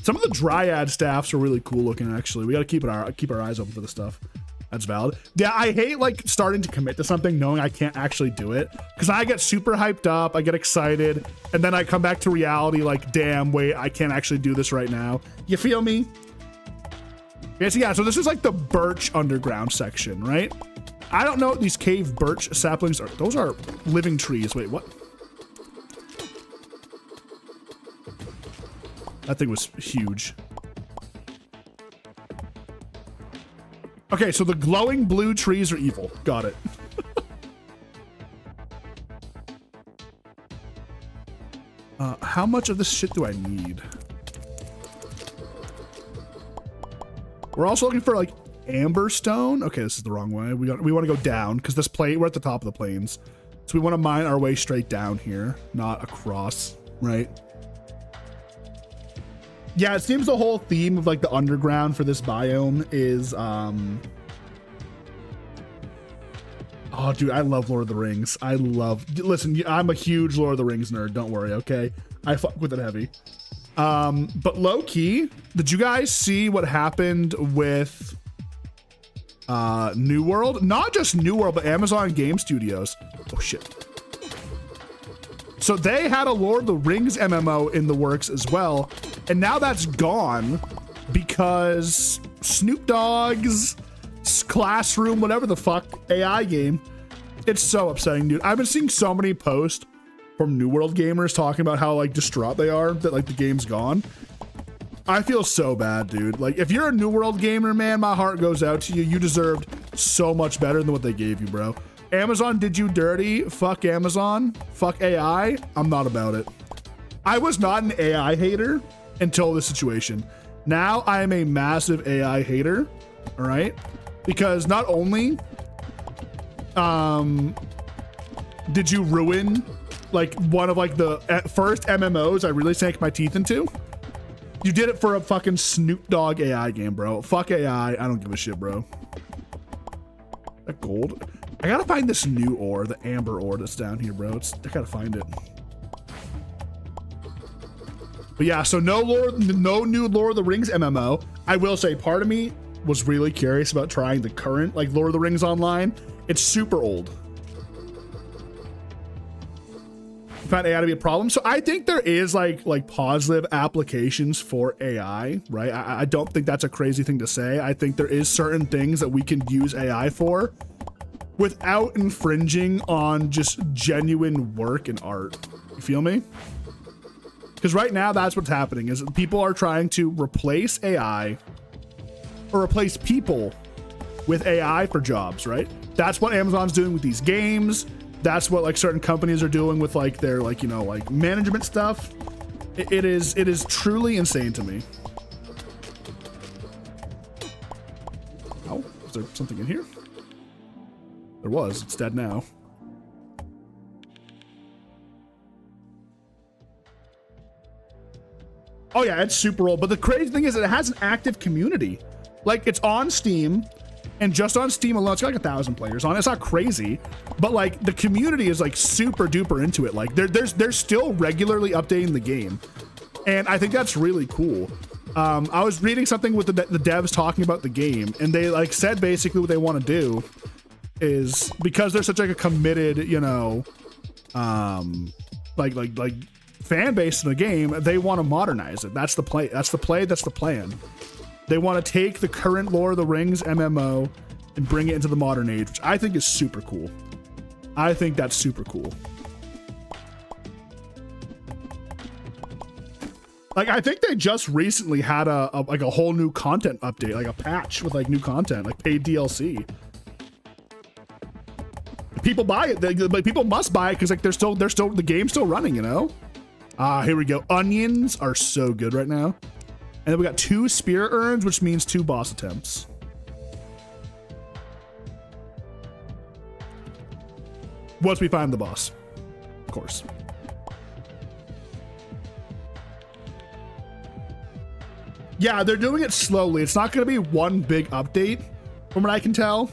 Some of the dryad staffs are really cool looking, actually. We got to keep our eyes open for the stuff. That's valid. Yeah, I hate like starting to commit to something knowing I can't actually do it because I get super hyped up, I get excited, and then I come back to reality like, damn, wait, I can't actually do this right now. You feel me? Yes, yeah, so this is like the birch underground section, right? I don't know what these cave birch saplings are. Those are living trees. Wait, what? That thing was huge. Okay, so the glowing blue trees are evil. Got it. How much of this shit do I need? We're also looking for like amber stone. Okay, this is the wrong way. We want to go down because this plane, we're at the top of the plains. So we want to mine our way straight down here, not across, right? Yeah, it seems the whole theme of like the underground for this biome is oh dude, I love Lord of the Rings. Listen, I'm a huge Lord of the Rings nerd, don't worry, okay? I fuck with it heavy. But low key, did you guys see what happened with New World? Not just New World, but Amazon Game Studios. Oh shit. So they had a Lord of the Rings MMO in the works as well, and now that's gone because Snoop Dogg's Classroom, whatever the fuck, AI game. It's so upsetting, dude. I've been seeing so many posts from New World gamers talking about how like distraught they are that like the game's gone. I feel so bad, dude. Like if you're a New World gamer, man, my heart goes out to you. You deserved so much better than what they gave you, bro. Amazon did you dirty. Fuck Amazon. Fuck AI. I'm not about it. I was not an AI hater until this situation. Now I am a massive AI hater. All right. Because not only did you ruin like one of like the first MMOs I really sank my teeth into, you did it for a fucking Snoop Dogg AI game, bro. Fuck AI. I don't give a shit, bro. That gold. I gotta find this new ore, the amber ore that's down here, bro. I gotta find it. But yeah, so no new Lord of the Rings MMO. I will say part of me was really curious about trying the current like Lord of the Rings Online. It's super old. find AI to be a problem. So I think there is like positive applications for AI, right? I don't think that's a crazy thing to say. I think there is certain things that we can use AI for without infringing on just genuine work and art. You feel me? Because right now that's what's happening is people are trying to replace AI or replace people with AI for jobs, right? That's what Amazon's doing with these games. That's what like certain companies are doing with like their like, you know, like management stuff. It is truly insane to me. Oh, is there something in here? There was, it's dead now. Oh yeah, it's super old. But the crazy thing is that it has an active community. Like it's on Steam, and just on Steam alone, it's got like 1,000 players on it. It's not crazy, but like the community is like super duper into it. Like they're still regularly updating the game. And I think that's really cool. I was reading something with the devs talking about the game, and they like said basically what they want to do is because they're such like a committed, you know, like fan base in the game, they want to modernize it. That's the play. That's the play. That's the plan. They want to take the current Lord of the Rings MMO and bring it into the modern age, which I think is super cool. I think that's super cool. Like, I think they just recently had a whole new content update, like a patch with like new content, like paid DLC. People buy it. Like people must buy it because like they're still the game's still running, you know? Here we go. Onions are so good right now. And then we got 2 spirit urns, which means 2 boss attempts. Once we find the boss, of course. Yeah, they're doing it slowly. It's not going to be one big update from what I can tell.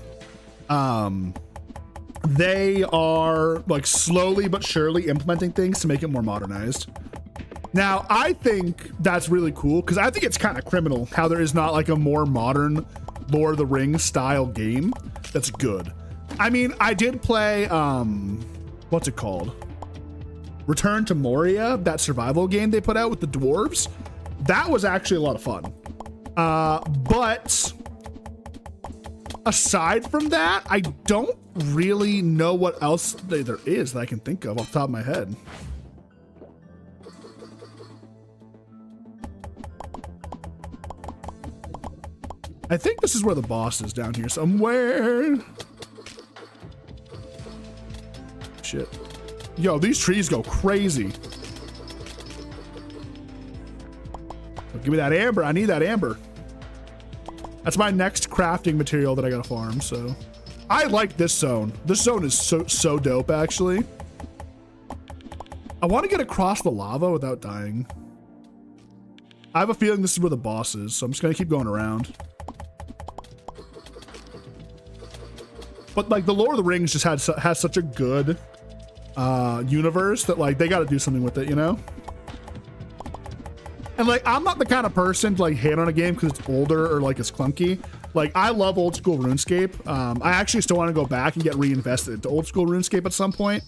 They are like slowly but surely implementing things to make it more modernized. Now, I think that's really cool because I think it's kind of criminal how there is not like a more modern Lord of the Rings style game that's good. I mean, I did play, what's it called? Return to Moria, that survival game they put out with the dwarves. That was actually a lot of fun. But aside from that, I don't really know what else there is that I can think of off the top of my head. I think this is where the boss is, down here somewhere. Shit. Yo, these trees go crazy. Oh, give me that amber. I need that amber. That's my next crafting material that I gotta farm, so. I like this zone. This zone is so dope, actually. I want to get across the lava without dying. I have a feeling this is where the boss is, so I'm just gonna keep going around. But like the Lord of the Rings just has such a good universe that like they got to do something with it, you know? And like I'm not the kind of person to like hate on a game because it's older or like it's clunky. Like I love old school RuneScape. I actually still want to go back and get reinvested into old school RuneScape at some point.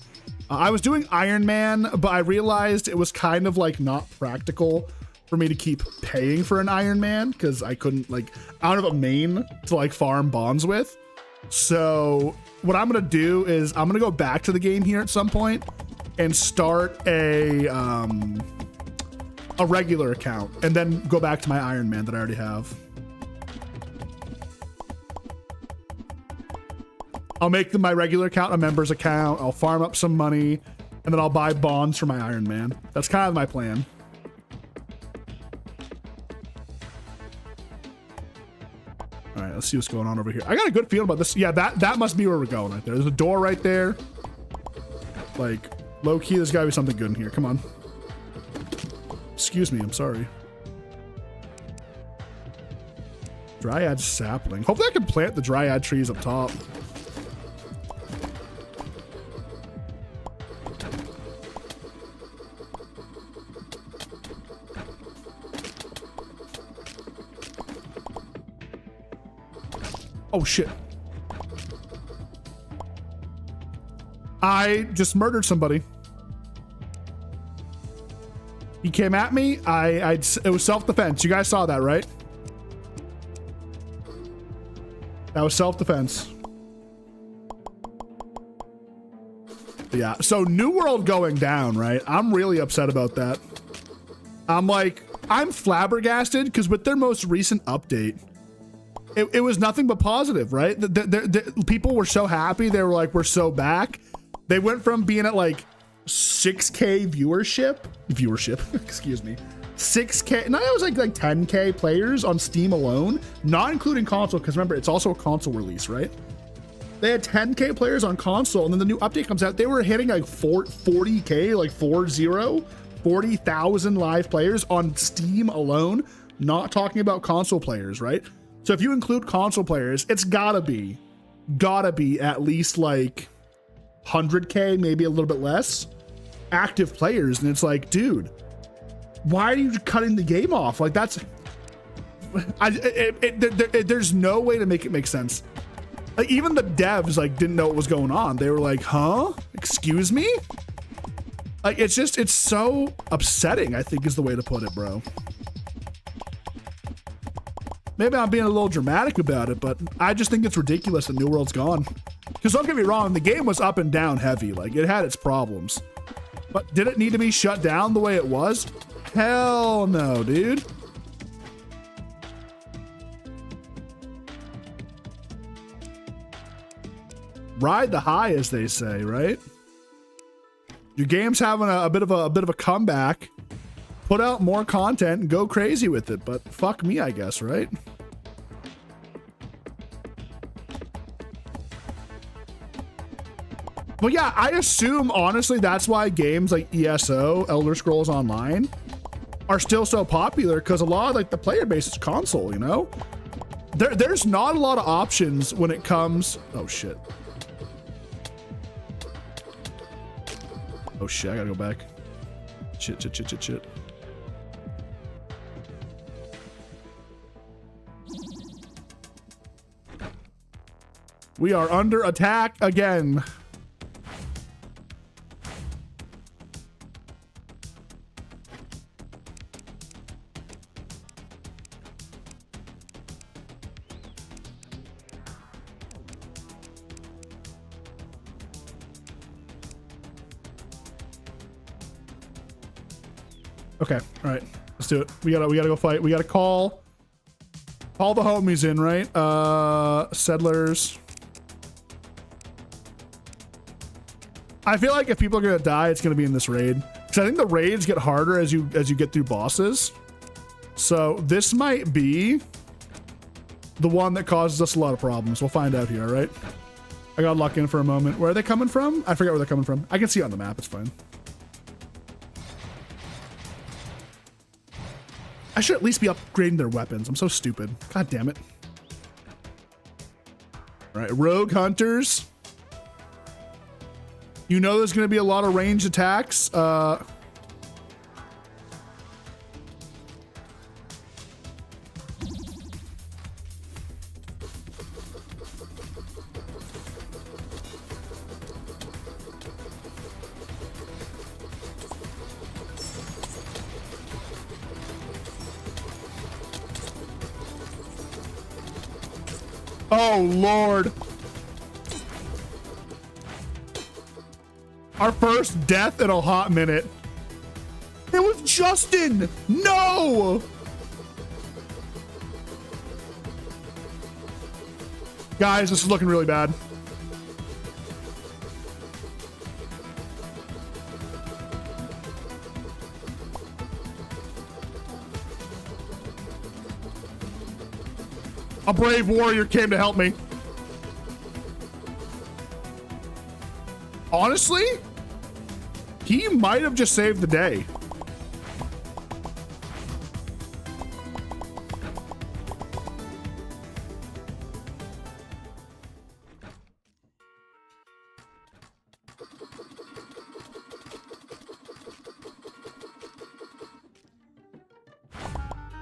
I was doing Iron Man, but I realized it was kind of like not practical for me to keep paying for an Iron Man because I couldn't like I don't have a main to like farm bonds with. So what I'm gonna do is I'm gonna go back to the game here at some point and start a regular account and then go back to my Iron Man that I already have. I'll make my regular account a members account. I'll farm up some money and then I'll buy bonds for my Iron Man. That's kind of my plan. All right, let's see what's going on over here. I got a good feeling about this. Yeah, that must be where we're going right there. There's a door right there. Like, low key, there's gotta be something good in here. Come on. Excuse me, I'm sorry. Dryad sapling. Hopefully I can plant the dryad trees up top. Oh shit. I just murdered somebody. He came at me. It was self-defense. You guys saw that, right? That was self-defense. Yeah, so New World going down, right? I'm really upset about that. I'm flabbergasted because with their most recent update, it was nothing but positive, right? People were so happy. They were like, we're so back. They went from being at like 6K viewership, excuse me. 6K, no, it was like 10K players on Steam alone, not including console, because remember, it's also a console release, right? They had 10K players on console, and then the new update comes out. They were hitting like 40K, like 40,000 live players on Steam alone, not talking about console players, right? So if you include console players, it's gotta be at least like 100K, maybe a little bit less, active players. And it's like, dude, why are you cutting the game off? Like that's, there's no way to make it make sense. Like even the devs like didn't know what was going on. They were like, huh? Excuse me? Like it's so upsetting, I think is the way to put it, bro. Maybe I'm being a little dramatic about it, but I just think it's ridiculous that New World's gone. Because don't get me wrong, the game was up and down heavy. Like it had its problems. But did it need to be shut down the way it was? Hell no, dude. Ride the high, as they say, right? Your game's having a bit of a comeback. Put out more content and go crazy with it, but fuck me, I guess, right? Well, yeah, I assume, honestly, that's why games like ESO, Elder Scrolls Online, are still so popular, because a lot of like the player base is console, you know? There's not a lot of options when it comes... Oh, shit. Oh, shit, I gotta go back. Shit. We are under attack again. Okay, all right, let's do it. We gotta go fight. We gotta call the homies in, right? Settlers. I feel like if people are gonna die, it's gonna be in this raid, because I think the raids get harder as you get through bosses. So this might be the one that causes us a lot of problems. We'll find out here, all right? I got luck in for a moment. Where are they coming from? I forget where they're coming from. I can see it on the map. It's fine. I should at least be upgrading their weapons. I'm so stupid. God damn it. All right, rogue hunters. You know there's going to be a lot of ranged attacks. Oh, Lord. Our first death in a hot minute. It was Justin. No. Guys, this is looking really bad. A brave warrior came to help me. Honestly, he might have just saved the day.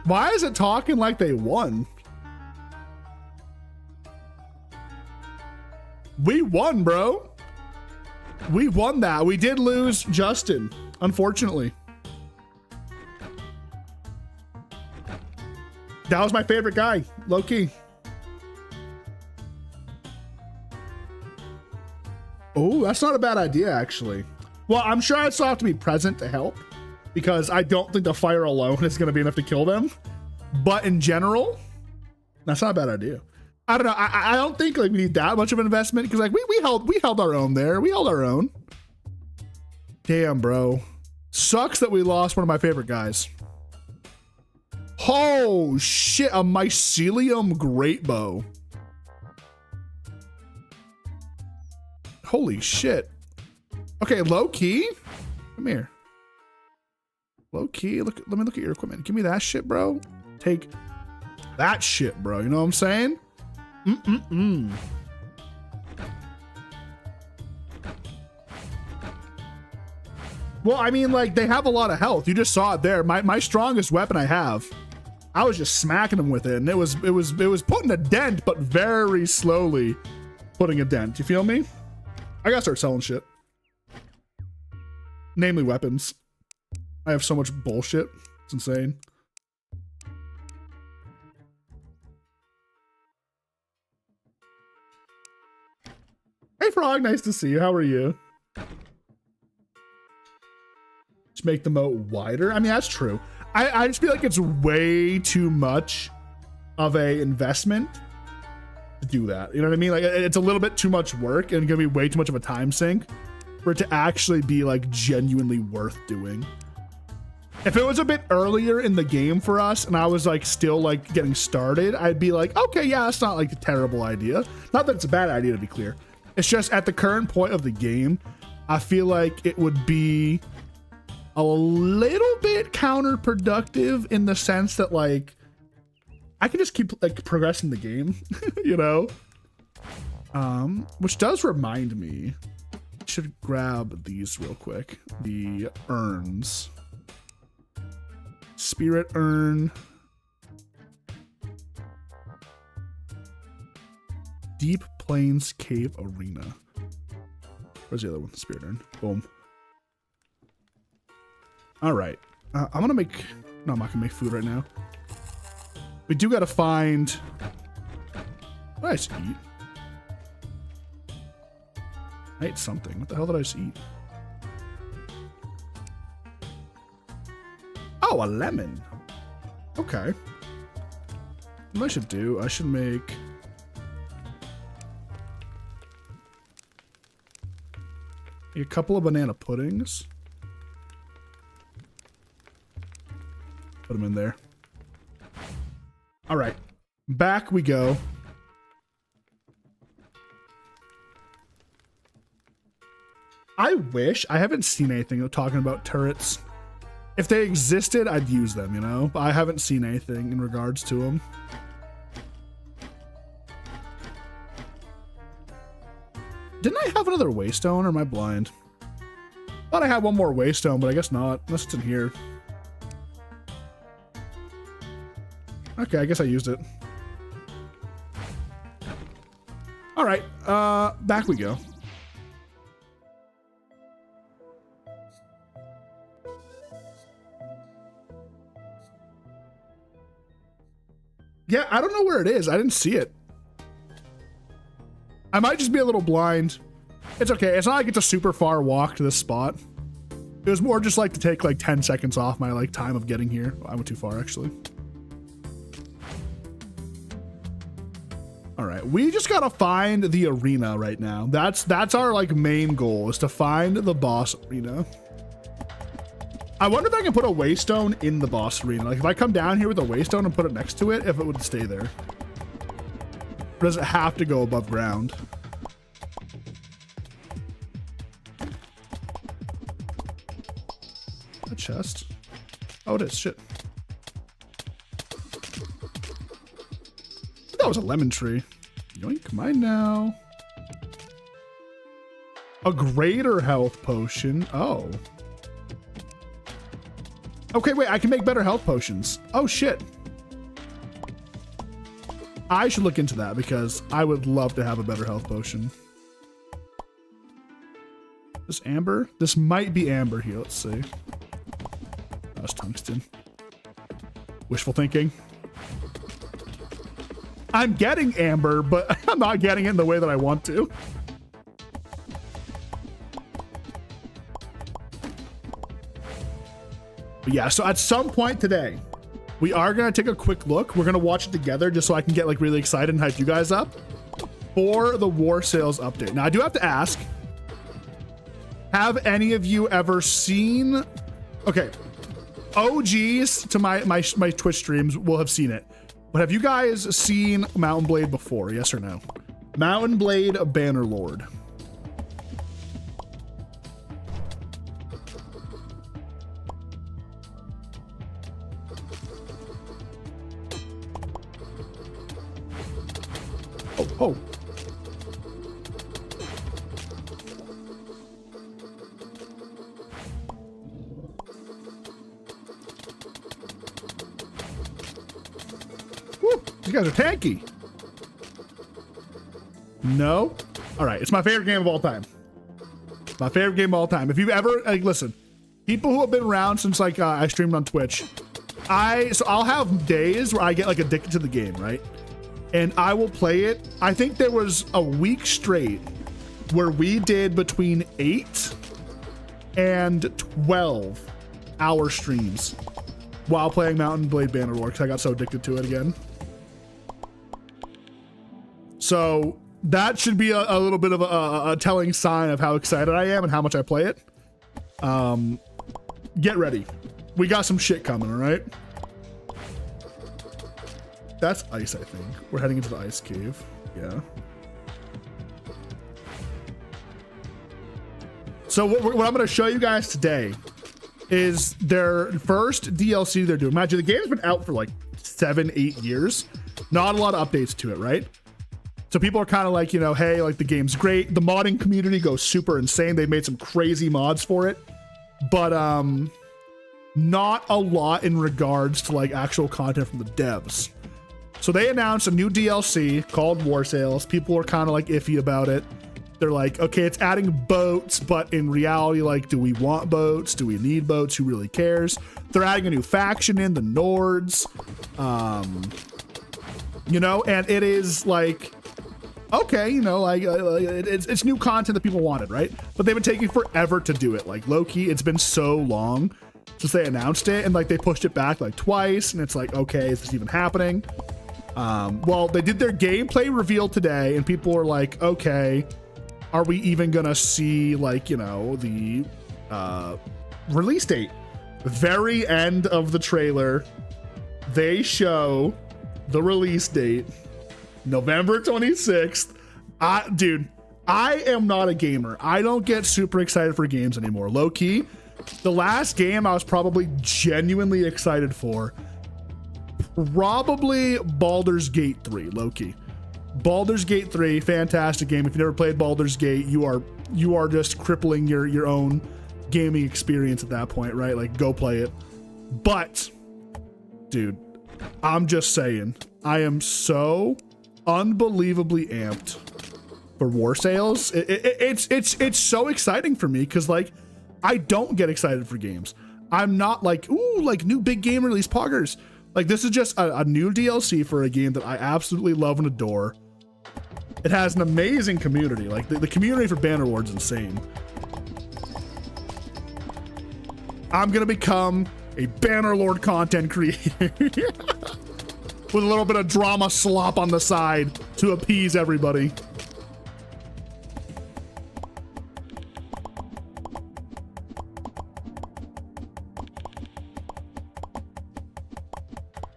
Why is it talking like they won? We won, bro. We won that. We did lose Justin, unfortunately. That was my favorite guy, low key. Oh, that's not a bad idea, actually. Well, I'm sure I still have to be present to help because I don't think the fire alone is going to be enough to kill them. But in general, that's not a bad idea. I don't know. I don't think like we need that much of an investment because like we held our own there. We held our own. Damn, bro. Sucks that we lost one of my favorite guys. Oh shit, a mycelium great bow. Holy shit. Okay, low key. Come here. Low key. Let me look at your equipment. Give me that shit, bro. Take that shit, bro. You know what I'm saying? Well, I mean, like, they have a lot of health. You just saw it there. My strongest weapon I have. I was just smacking them with it, and it was putting a dent, but very slowly putting a dent. You feel me? I gotta start selling shit. Namely weapons. I have so much bullshit. It's insane. Hey Frog, nice to see you. How are you? Just make the moat wider. I mean, that's true. I just feel like it's way too much of a investment to do that. You know what I mean? Like it's a little bit too much work and gonna be way too much of a time sink for it to actually be like genuinely worth doing. If it was a bit earlier in the game for us and I was like still like getting started, I'd be like, okay, yeah, that's not like a terrible idea. Not that it's a bad idea, to be clear. It's just at the current point of the game, I feel like it would be a little bit counterproductive in the sense that like I can just keep like progressing the game, you know? Which does remind me, I should grab these real quick. The urns. Spirit urn. Deep Plains Cave Arena. Where's the other one? Spirit urn. Boom. All right. I'm gonna make. No, I'm not gonna make food right now. We do gotta find. What did I just eat? I ate something. What the hell did I just eat? Oh, a lemon. Okay. What I should do? I should make. A couple of banana puddings. Put them in there. All right, back we go. I wish, I haven't seen anything talking about turrets. If they existed, I'd use them, you know? But I haven't seen anything in regards to them. Didn't I have another waystone, or am I blind? Thought I had one more waystone, but I guess not, unless it's in here. Okay, I guess I used it. All right, back we go. Yeah, I don't know where it is. I didn't see it. I might just be a little blind. It's okay. It's not like it's a super far walk to this spot. It was more just like to take like 10 seconds off my like time of getting here. I went too far actually. All right, we just gotta find the arena right now. That's our like main goal, is to find the boss arena. I wonder if I can put a waystone in the boss arena. Like if I come down here with a waystone and put it next to it, if it would stay there. Or does it have to go above ground? A chest. Oh, it is. Shit. That was a lemon tree. Yoink, mine now. A greater health potion. Oh. Okay, wait, I can make better health potions. Oh, shit. I should look into that because I would love to have a better health potion. This amber? This might be amber here. Let's see. That's tungsten. Wishful thinking. I'm getting amber, but I'm not getting it in the way that I want to. But yeah, so at some point today, we are going to take a quick look. We're going to watch it together just so I can get like really excited and hype you guys up for the War Sales update. Now, I do have to ask, have any of you ever seen... Okay, OGs to my Twitch streams will have seen it. But have you guys seen Mountain Blade before? Yes or no? Mountain Blade Bannerlord. Oh. Woo, these guys are tanky. No? All right, it's my favorite game of all time. My favorite game of all time. If you've ever, like, listen, people who have been around since like I streamed on Twitch, so I'll have days where I get like addicted to the game, right? And I will play it. I think there was a week straight where we did between 8 and 12 hour streams while playing Mountain Blade Bannerlord because I got so addicted to it again. So that should be a little bit of a telling sign of how excited I am and how much I play it. Get ready. We got some shit coming, all right? That's ice, I think. We're heading into the ice cave. Yeah. So what I'm going to show you guys today is their first DLC they're doing. Imagine the game's been out for like 7-8 years. Not a lot of updates to it, right? So people are kind of like, you know, hey, like the game's great. The modding community goes super insane. They've made some crazy mods for it. But not a lot in regards to like actual content from the devs. So they announced a new DLC called War Sales. People are kind of like iffy about it. They're like, okay, it's adding boats, but in reality, like, do we want boats? Do we need boats? Who really cares? They're adding a new faction in, the Nords. You know, and it is like, okay, you know, like it's new content that people wanted, right? But they've been taking forever to do it. Like low-key, it's been so long since they announced it, and like they pushed it back like twice, and it's like, okay, is this even happening? Well, they did their gameplay reveal today, and people were like, okay, are we even gonna see like, you know, the release date? Very end of the trailer, they show the release date, November 26th. Dude, I am not a gamer. I don't get super excited for games anymore. Low key, the last game I was probably genuinely excited for, probably Baldur's Gate 3, low key. Baldur's Gate 3, fantastic game. If you never played Baldur's Gate, you are just crippling your own gaming experience at that point, right? Like, go play it. But, dude, I'm just saying, I am so unbelievably amped for War Sales. It's so exciting for me because, like, I don't get excited for games. I'm not like, ooh, like new big game release poggers. Like, this is just a new DLC for a game that I absolutely love and adore. It has an amazing community. Like, the community for Bannerlord's insane. I'm gonna become a Bannerlord content creator with a little bit of drama slop on the side to appease everybody.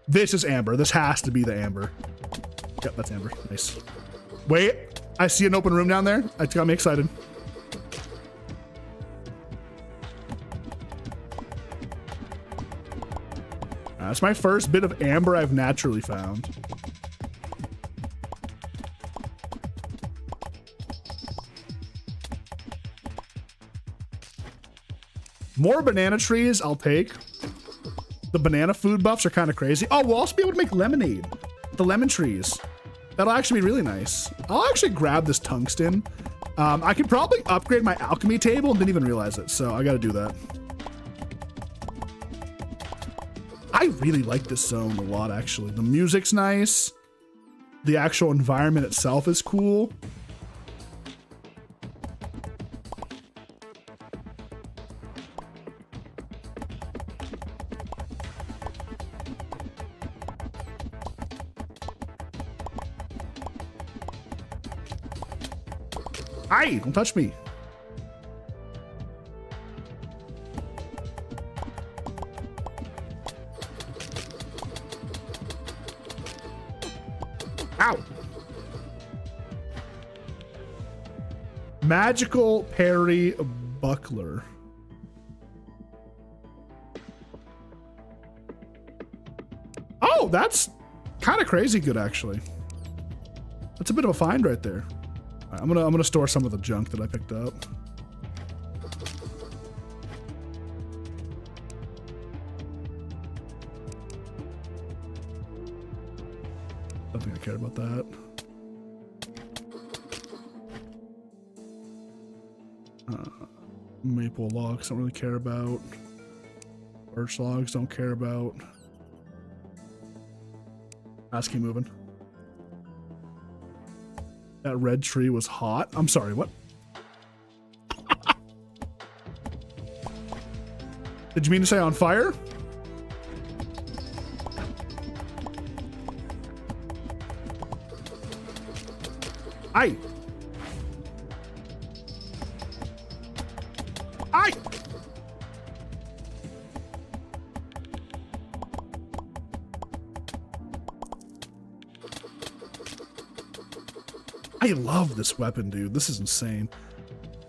This is Amber. This has to be the Amber. Yep, that's Amber. Nice. Wait, I see an open room down there. It got me excited. That's my first bit of Amber I've naturally found. More banana trees, I'll take. The banana food buffs are kind of crazy. Oh, we'll also be able to make lemonade. The lemon trees. That'll actually be really nice. I'll actually grab this tungsten. I could probably upgrade my alchemy table and didn't even realize it, so I gotta do that. I really like this zone a lot, actually. The music's nice. the actual environment itself is cool. Aye, don't touch me. Ow. Magical parry buckler. Oh, that's kind of crazy good, actually. That's a bit of a find right there. Right, I'm gonna store some of the junk that I picked up. Don't think I care about that. Maple logs don't really care about. Birch logs don't care about. Let's keep moving. That red tree was hot. I'm sorry, what? Did you mean to say on fire? Aye. Aye. I love this weapon, dude. This is insane.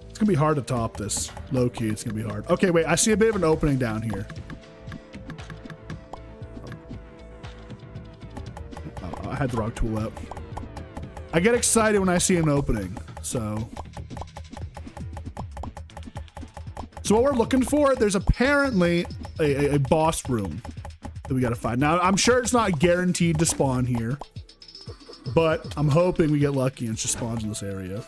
It's gonna be hard to top this. Low key, it's gonna be hard. Okay, wait, I see a bit of an opening down here. Oh, I had the wrong tool out. I get excited when I see an opening, so what we're looking for, there's apparently a boss room that we gotta find. Now, I'm sure it's not guaranteed to spawn here, but I'm hoping we get lucky and it just spawns in this area.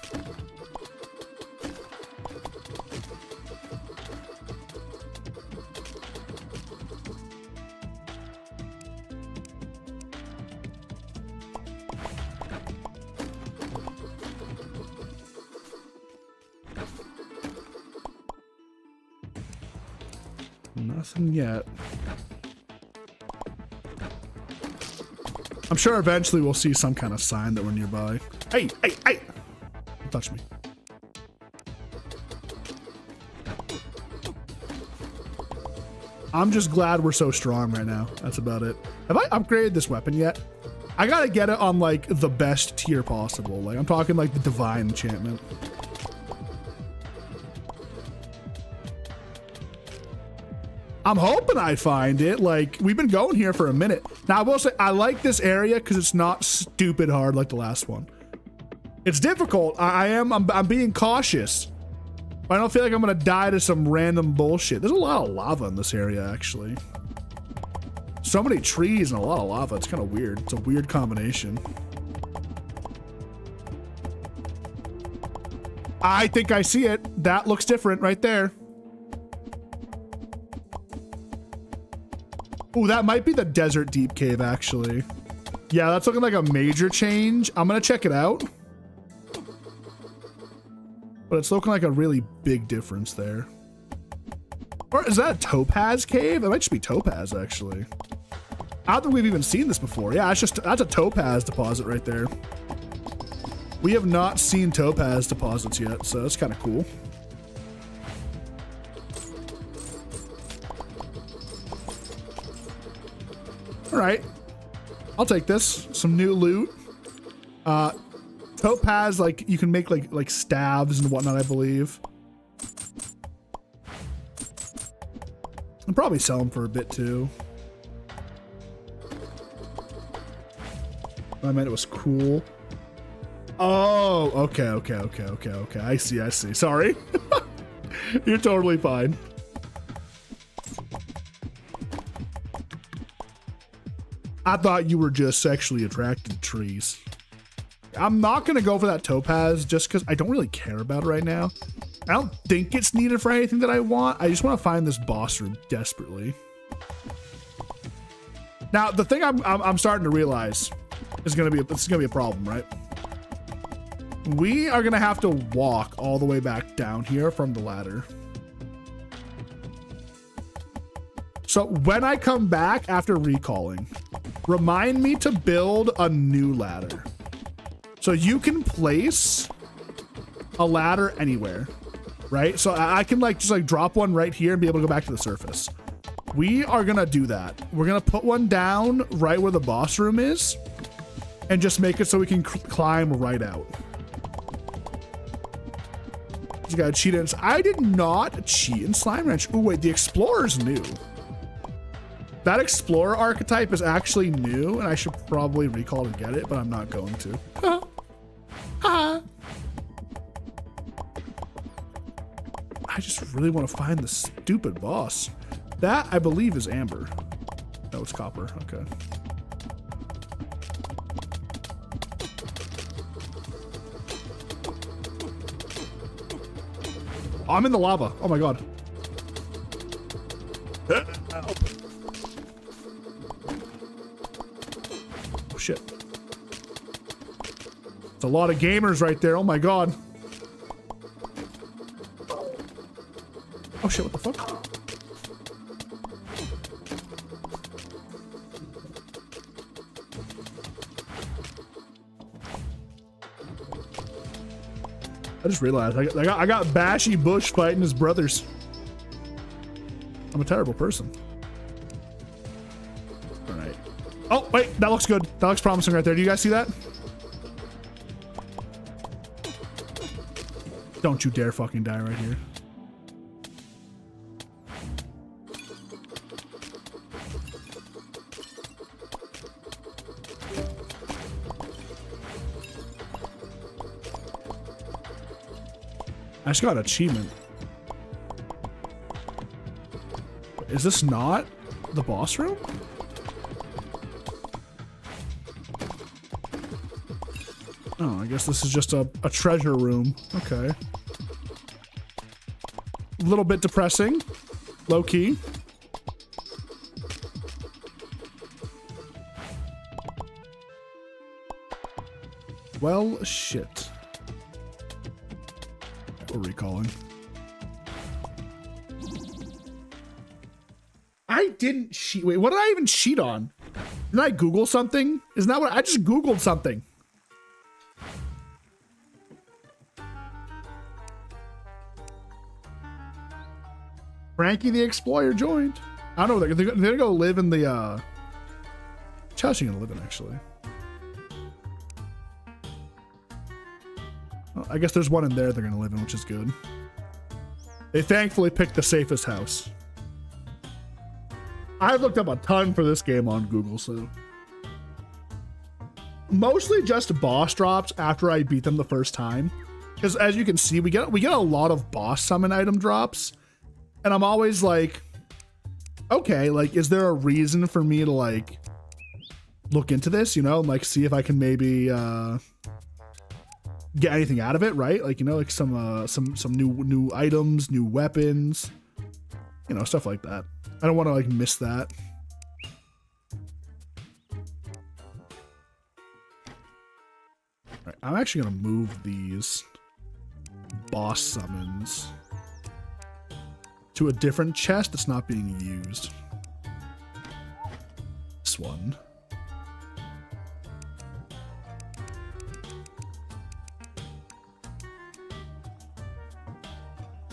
Nothing yet. I'm sure eventually we'll see some kind of sign that we're nearby. Hey, hey, hey! Don't touch me. I'm just glad we're so strong right now. That's about it. Have I upgraded this weapon yet? I gotta get it on like the best tier possible. Like I'm talking like the divine enchantment. I'm hoping I find it. Like, we've been going here for a minute. Now, I will say, I like this area because it's not stupid hard like the last one. It's difficult. I'm being cautious. I don't feel like I'm gonna die to some random bullshit. There's a lot of lava in this area, actually. So many trees and a lot of lava. It's kind of weird. It's a weird combination. I think I see it. That looks different right there. Ooh, that might be the desert deep cave, actually. Yeah, that's looking like a major change. I'm gonna check it out. But it's looking like a really big difference there. Or is that a topaz cave? It might just be topaz, actually. I don't think we've even seen this before. Yeah, that's a topaz deposit right there. We have not seen topaz deposits yet, so that's kind of cool. All right, I'll take this. Some new loot. Topaz, like you can make like staves and whatnot, I believe. I'll probably sell them for a bit too. I meant it was cool. Oh, okay. I see. Sorry. You're totally fine. I thought you were just sexually attracted to trees. I'm not gonna go for that topaz just because I don't really care about it right now. I don't think it's needed for anything that I want. I just want to find this boss room desperately. Now, the thing I'm starting to realize is gonna be a problem, right? We are gonna have to walk all the way back down here from the ladder. So when I come back after recalling, remind me to build a new ladder. So you can place a ladder anywhere, right? So I can like just like drop one right here and be able to go back to the surface. We are gonna do that. We're gonna put one down right where the boss room is and just make it so we can climb right out. You gotta cheat in. I did not cheat in Slime Ranch. Oh wait, the Explorer's new. That Explorer archetype is actually new, and I should probably recall to get it, but I'm not going to. I just really want to find the stupid boss. That, I believe, is Amber. No, it's Copper. Okay. Oh, I'm in the lava. Oh my god. Oh shit. It's a lot of gamers right there. Oh my god. Oh shit, what the fuck? I just realized I got Bashy Bush fighting his brothers. I'm a terrible person. All right. Oh, wait, that looks good. That looks promising right there. Do you guys see that? Don't you dare fucking die right here. I just got an achievement. Is this not the boss room? Oh, I guess this is just a treasure room. Okay. A little bit depressing. Low key. Well, shit. We're recalling. I didn't cheat. Wait, what did I even cheat on? Did I Google something? Isn't that what I just Googled something? Frankie the Explorer joined. I don't know. They're gonna go live in the which house are you gonna live in actually? Well, I guess there's one in there they're gonna live in, which is good. They thankfully picked the safest house. I've looked up a ton for this game on Google, so mostly just boss drops after I beat them the first time. Because as you can see, we get a lot of boss summon item drops, and I'm always like, okay, like, is there a reason for me to like look into this, you know, and like see if I can maybe get anything out of it, right? Like, you know, like some new items, new weapons, you know, stuff like that. I don't want to like miss that. All right, I'm actually gonna move these boss summons to a different chest that's not being used. This one.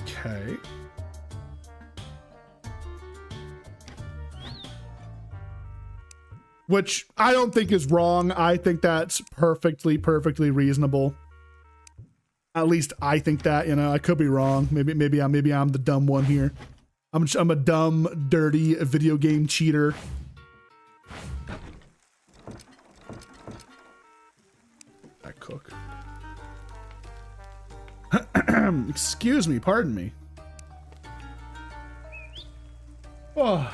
Okay. Which I don't think is wrong. I think that's perfectly reasonable. At least I think that, you know, I could be wrong. Maybe I'm the dumb one here. I'm a dumb, dirty video game cheater. That cook. Excuse me, pardon me. Oh.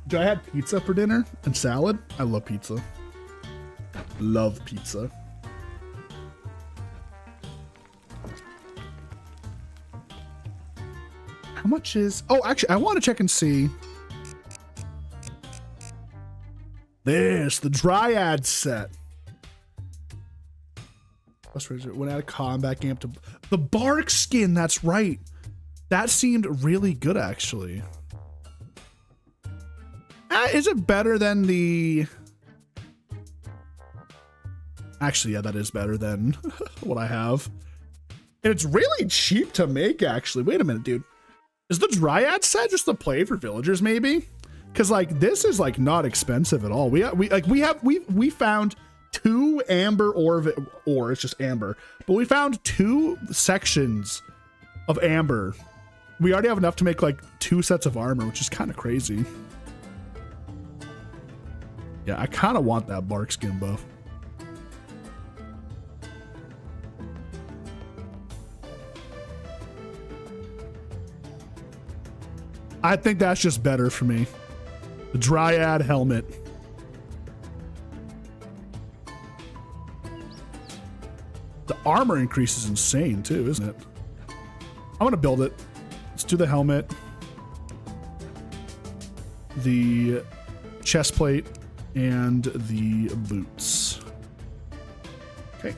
Do I have pizza for dinner and salad? I love pizza. Love pizza. How much is... Oh, actually, I want to check and see. This, the Dryad set. When out of combat game to the bark skin. That's right. That seemed really good, actually. Is it better than the... Actually, yeah, that is better than what I have. And it's really cheap to make, actually. Wait a minute, dude. Is the Dryad set just the play for villagers, maybe? Because like this is like not expensive at all. We found 2 amber or it's just amber, but we found 2 sections of amber. We already have enough to make like 2 sets of armor, which is kind of crazy. Yeah, I kind of want that bark skin buff. I think that's just better for me. The Dryad helmet. The armor increase is insane too, isn't it? I'm gonna build it. Let's do the helmet. The chest plate and the boots. Okay.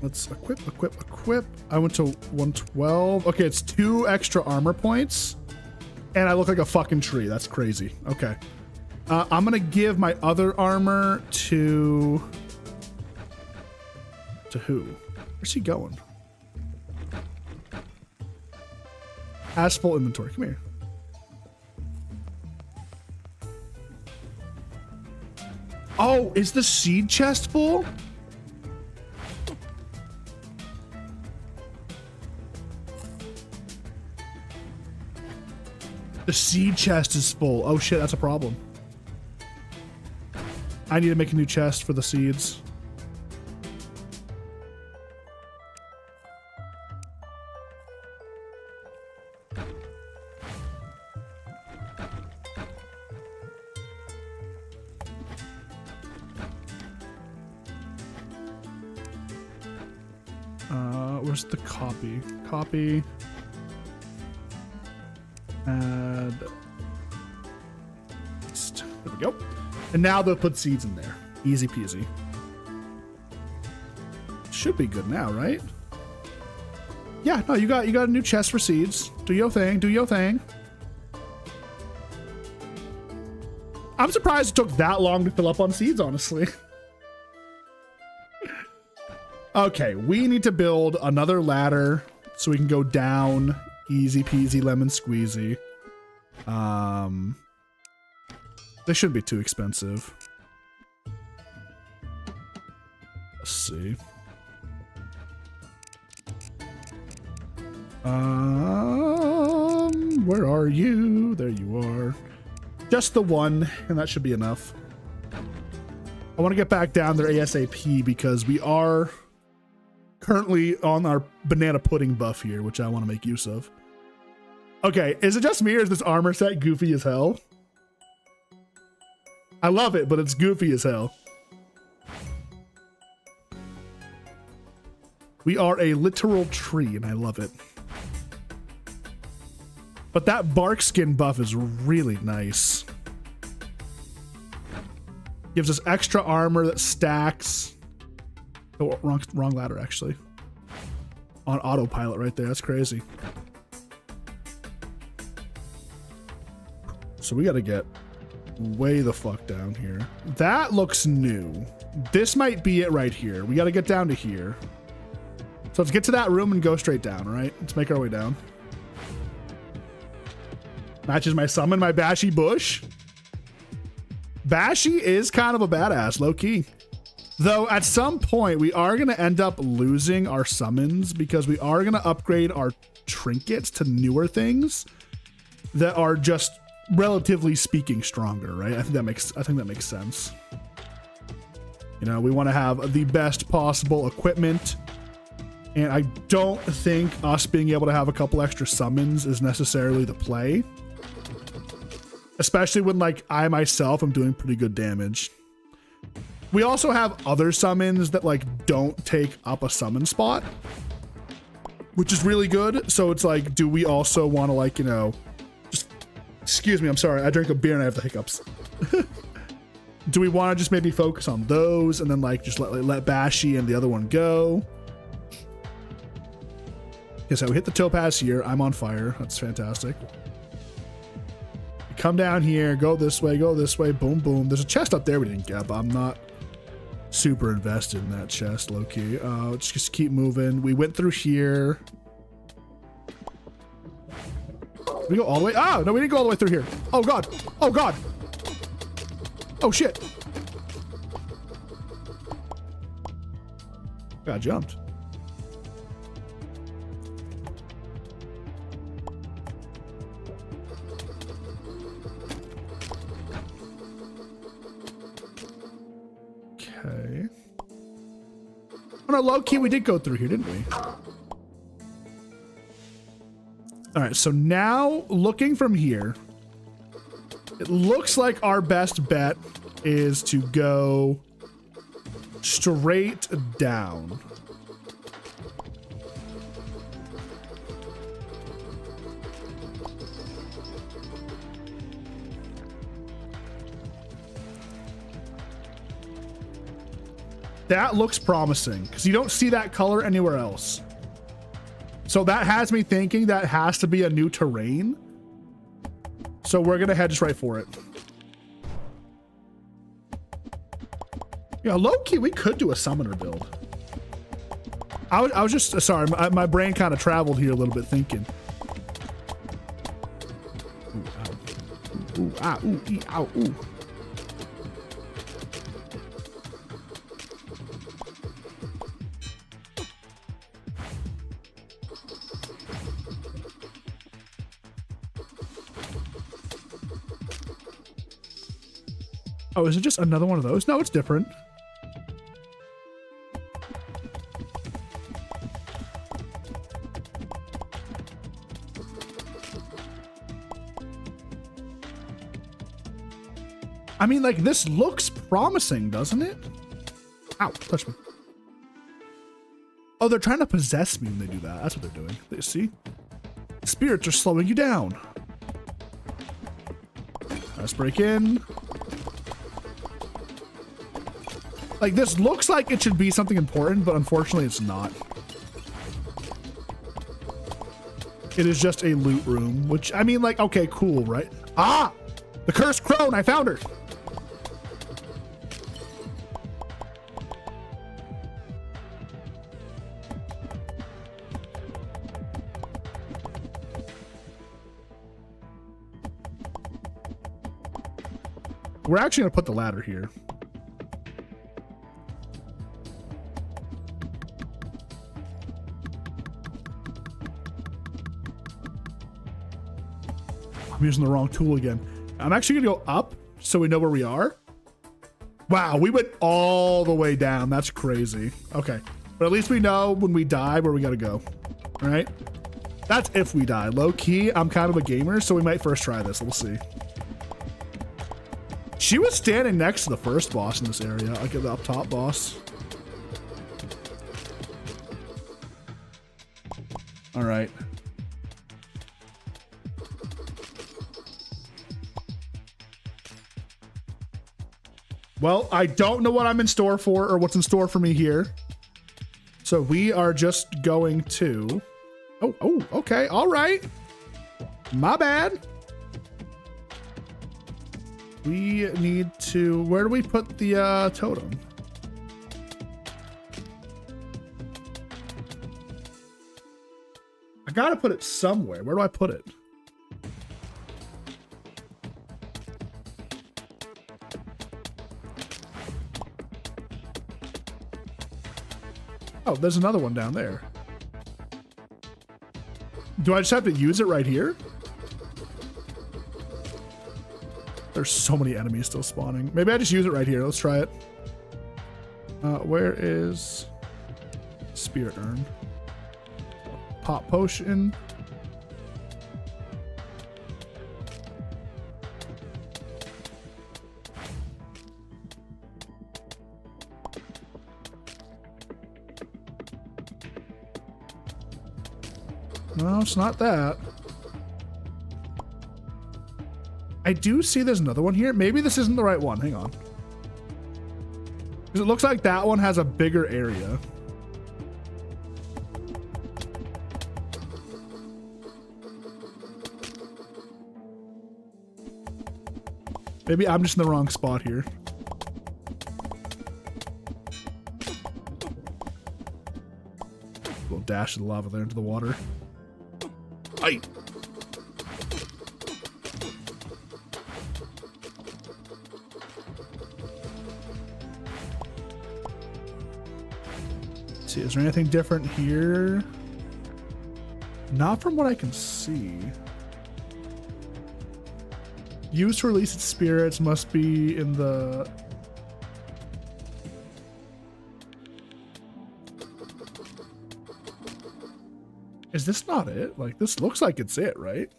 Let's equip. I went to 112. Okay, it's 2 extra armor points. And I look like a fucking tree. That's crazy. Okay. I'm gonna give my other armor to who? Where's he going? Has full inventory. Come here. Oh, is the seed chest full? The seed chest is full. Oh shit, that's a problem. I need to make a new chest for the seeds. Where's the copy? Copy. Add. There we go. And now they'll put seeds in there. Easy peasy. Should be good now, right? Yeah, no, you got a new chest for seeds. Do your thing, do your thing. I'm surprised it took that long to fill up on seeds, honestly. Okay, we need to build another ladder so we can go down. Easy peasy lemon squeezy. They shouldn't be too expensive. Let's see. Where are you? There you are. Just the one, and that should be enough. I want to get back down there ASAP because we are currently on our banana pudding buff here, which I want to make use of. Okay, is it just me or is this armor set goofy as hell? I love it, but it's goofy as hell. We are a literal tree, and I love it. But that bark skin buff is really nice. Gives us extra armor that stacks. Oh, wrong ladder, actually. On autopilot right there. That's crazy. So we got to get way the fuck down here. That looks new. This might be it right here. We got to get down to here. So let's get to that room and go straight down, all right? Let's make our way down. Matches my summon, my Bashy Bush. Bashy is kind of a badass, low-key. Though at some point, we are going to end up losing our summons because we are going to upgrade our trinkets to newer things that are just relatively speaking stronger, right? I think that makes sense. You know, we want to have the best possible equipment. And I don't think us being able to have a couple extra summons is necessarily the play. Especially when, like, I myself am doing pretty good damage. We also have other summons that, like, don't take up a summon spot. which is really good. So it's like, do we also want to, like, you know, just, excuse me, I'm sorry, I drank a beer and I have the hiccups. Do we want to just maybe focus on those and then like just let Bashy and the other one go? Okay, so we hit the topaz here. I'm on fire. That's fantastic. Come down here, go this way, boom, boom. There's a chest up there we didn't get, but I'm not super invested in that chest, low-key. Let's just keep moving. We went through here. We go all the way? Ah, no, we didn't go all the way through here. Oh, God. Oh, God. Oh, shit. Got jumped. Okay. Oh, no, low-key, we did go through here, didn't we? All right, so now looking from here, it looks like our best bet is to go straight down. That looks promising because you don't see that color anywhere else. So that has me thinking that has to be a new terrain. So we're gonna head just right for it. Yeah, low-key, we could do a summoner build. I was just, sorry, my brain kind of traveled here a little bit thinking. Ooh, ow. Ooh, ah, ooh, ee, ow, ooh. Oh, is it just another one of those? No, it's different. I mean, like, this looks promising, doesn't it? Ow, touch me. Oh, they're trying to possess me when they do that. That's what they're doing. They see? Spirits are slowing you down. Let's break in. Like, this looks like it should be something important, but unfortunately it's not. It is just a loot room, which, I mean, like, okay, cool, right? Ah! The cursed crone! I found her! We're actually gonna put the ladder here. I'm using the wrong tool again. I'm actually gonna go up so we know where we are. Wow, we went all the way down. That's crazy. Okay, but at least we know when we die where we gotta go. All right, that's if we die. Low key, I'm kind of a gamer, so we might first try this. We'll see. She was standing next to the first boss in this area, like the up top boss. All right. Well, I don't know what I'm in store for or what's in store for me here. So we are just going to... Oh, okay. All right. My bad. We need to... Where do we put the totem? I gotta put it somewhere. Where do I put it? Oh, there's another one down there. Do I just have to use it right here? There's so many enemies still spawning. Maybe I just use it right here. Let's try it. Where is Spirit Urn? Pop potion. No, it's not that. I do see there's another one here. Maybe this isn't the right one. Hang on. Because it looks like that one has a bigger area. Maybe I'm just in the wrong spot here. Little dash of the lava there into the water. Aye. Let's see, is there anything different here? Not from what I can see. Used to release its spirits must be in the... Is this not it? Like, this looks like it's it, right?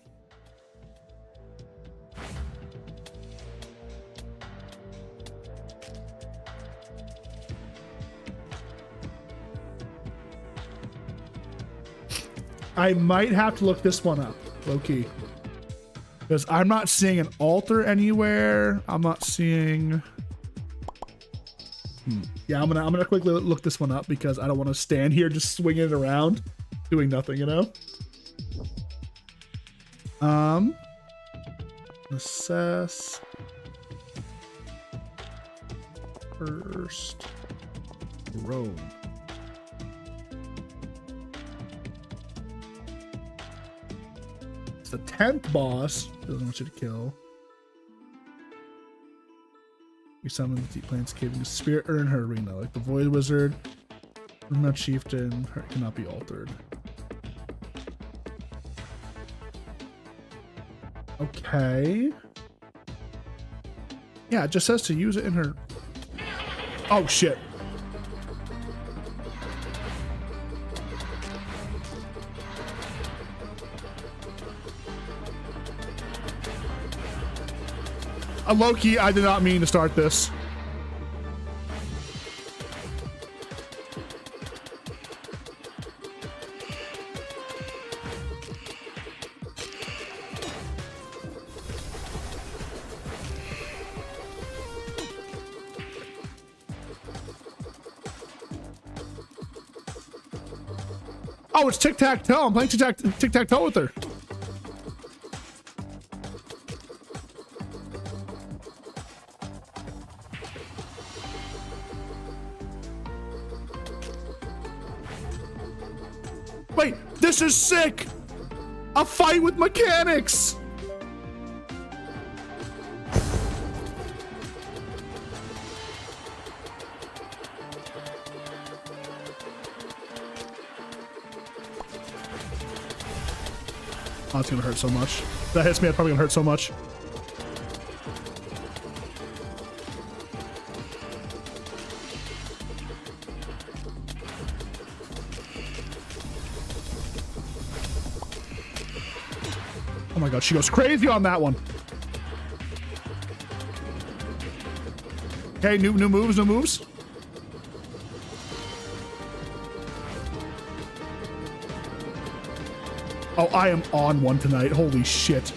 I might have to look this one up, low-key. Because I'm not seeing an altar anywhere. I'm not seeing... Yeah, I'm gonna quickly look this one up because I don't want to stand here just swinging it around, doing nothing, you know? Necesse. First. Rome. The 10th boss doesn't want you to kill. You summon the deep plains cave into spirit or in her arena, like the void wizard, not chieftain, her cannot be altered. Okay. Yeah, it just says to use it in her. Oh shit. Low-key, I did not mean to start this. Oh, it's tic-tac-toe. I'm playing tic-tac-toe with her. Wait, this is sick! A fight with mechanics! Oh, it's gonna hurt so much. If that hits me, it's probably gonna hurt so much. Oh my god, she goes crazy on that one. Okay, new moves, new moves. Oh, I am on one tonight. Holy shit.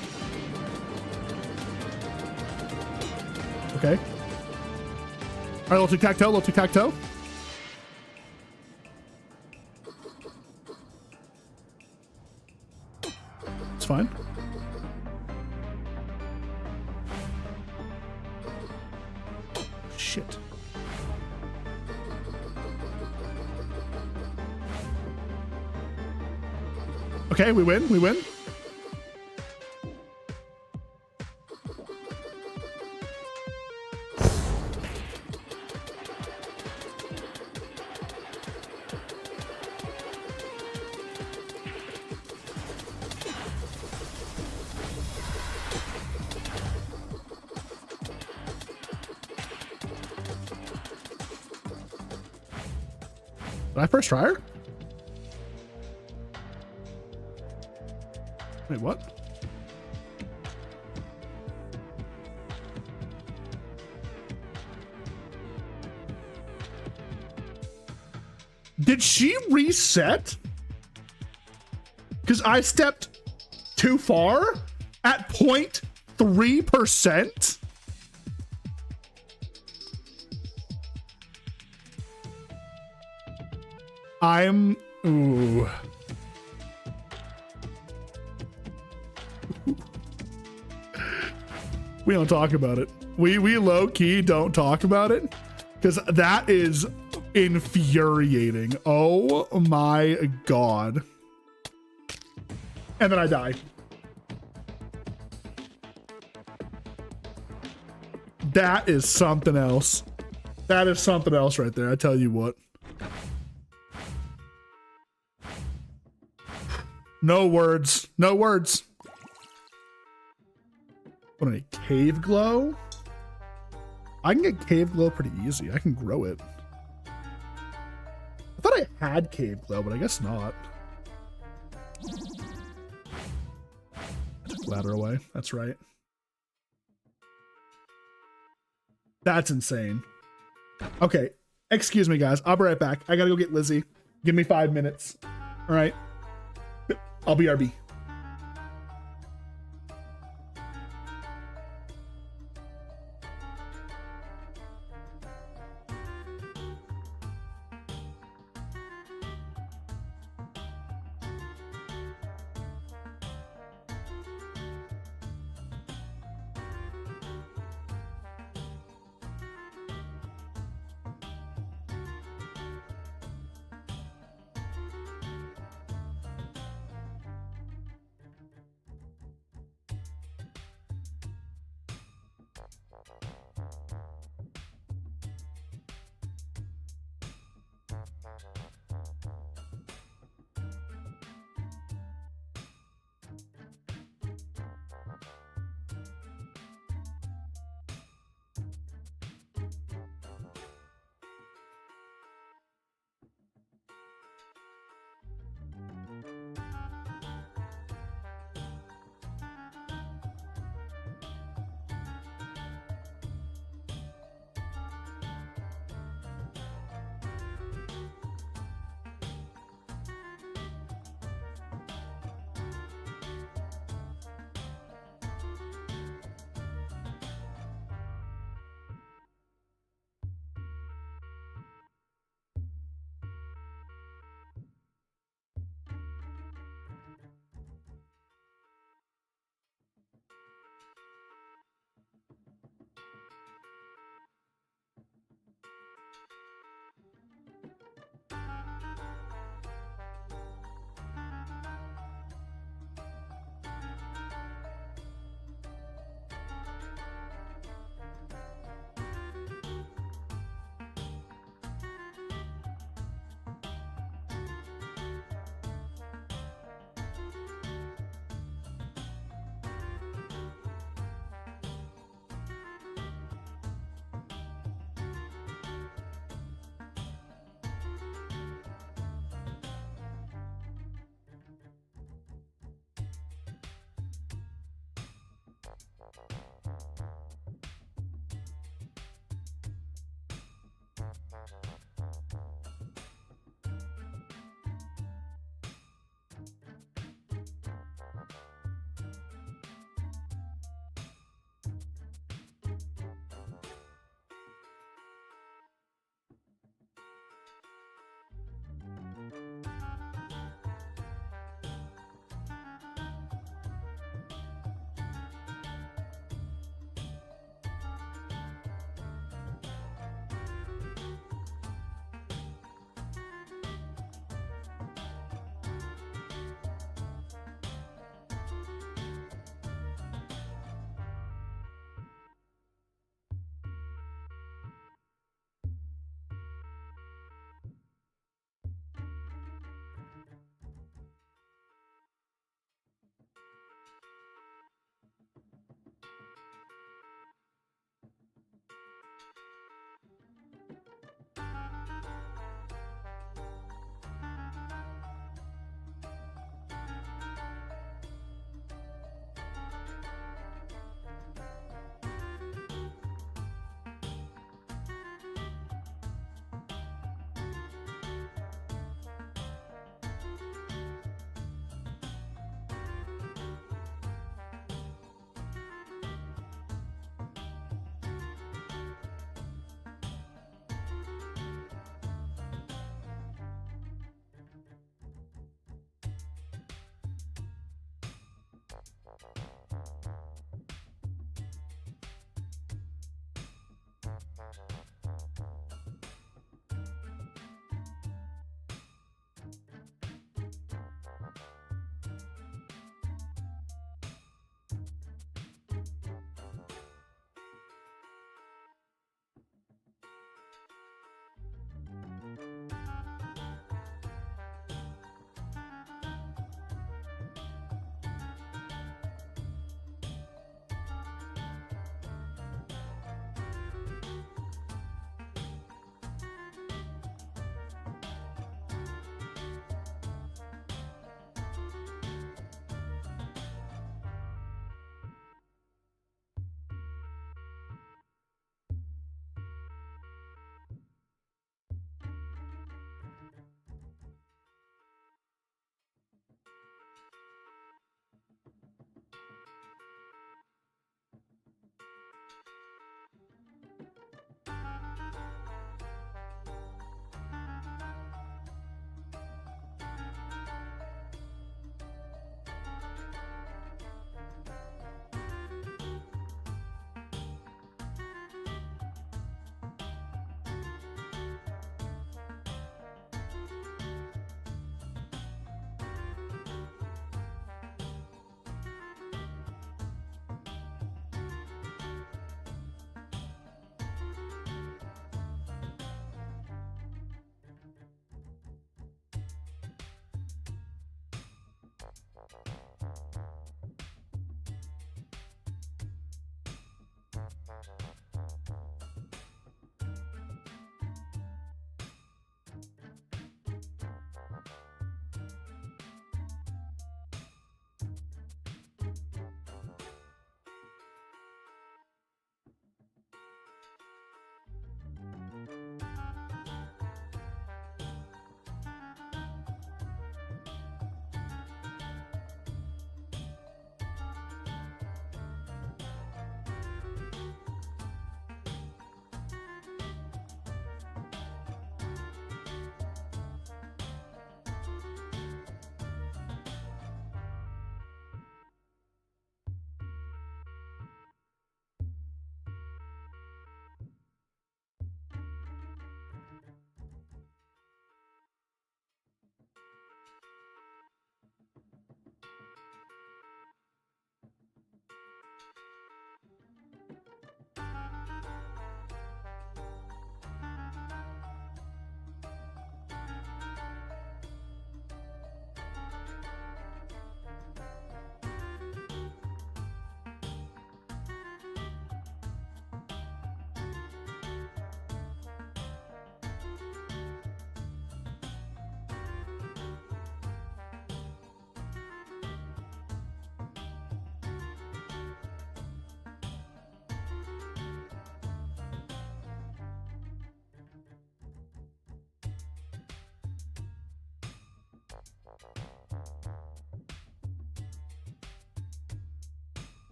Okay. All right, little tic-tac-toe, little tic-tac-toe. It's fine. Shit. Okay, we win, we win. Did I first try her? Wait, what? Did she reset? because I stepped too far at 0.3%. Ooh. We don't talk about it. We low key don't talk about it because that is infuriating. Oh my God. And then I die. That is something else. That is something else right there. I tell you what. No words. No words. What, a cave glow? I can get cave glow pretty easy. I can grow it. I thought I had cave glow, but I guess not. Ladder away. That's right. That's insane. Okay. Excuse me, guys. I'll be right back. I gotta go get Lizzie. Give me 5 minutes. All right. I'll be RB.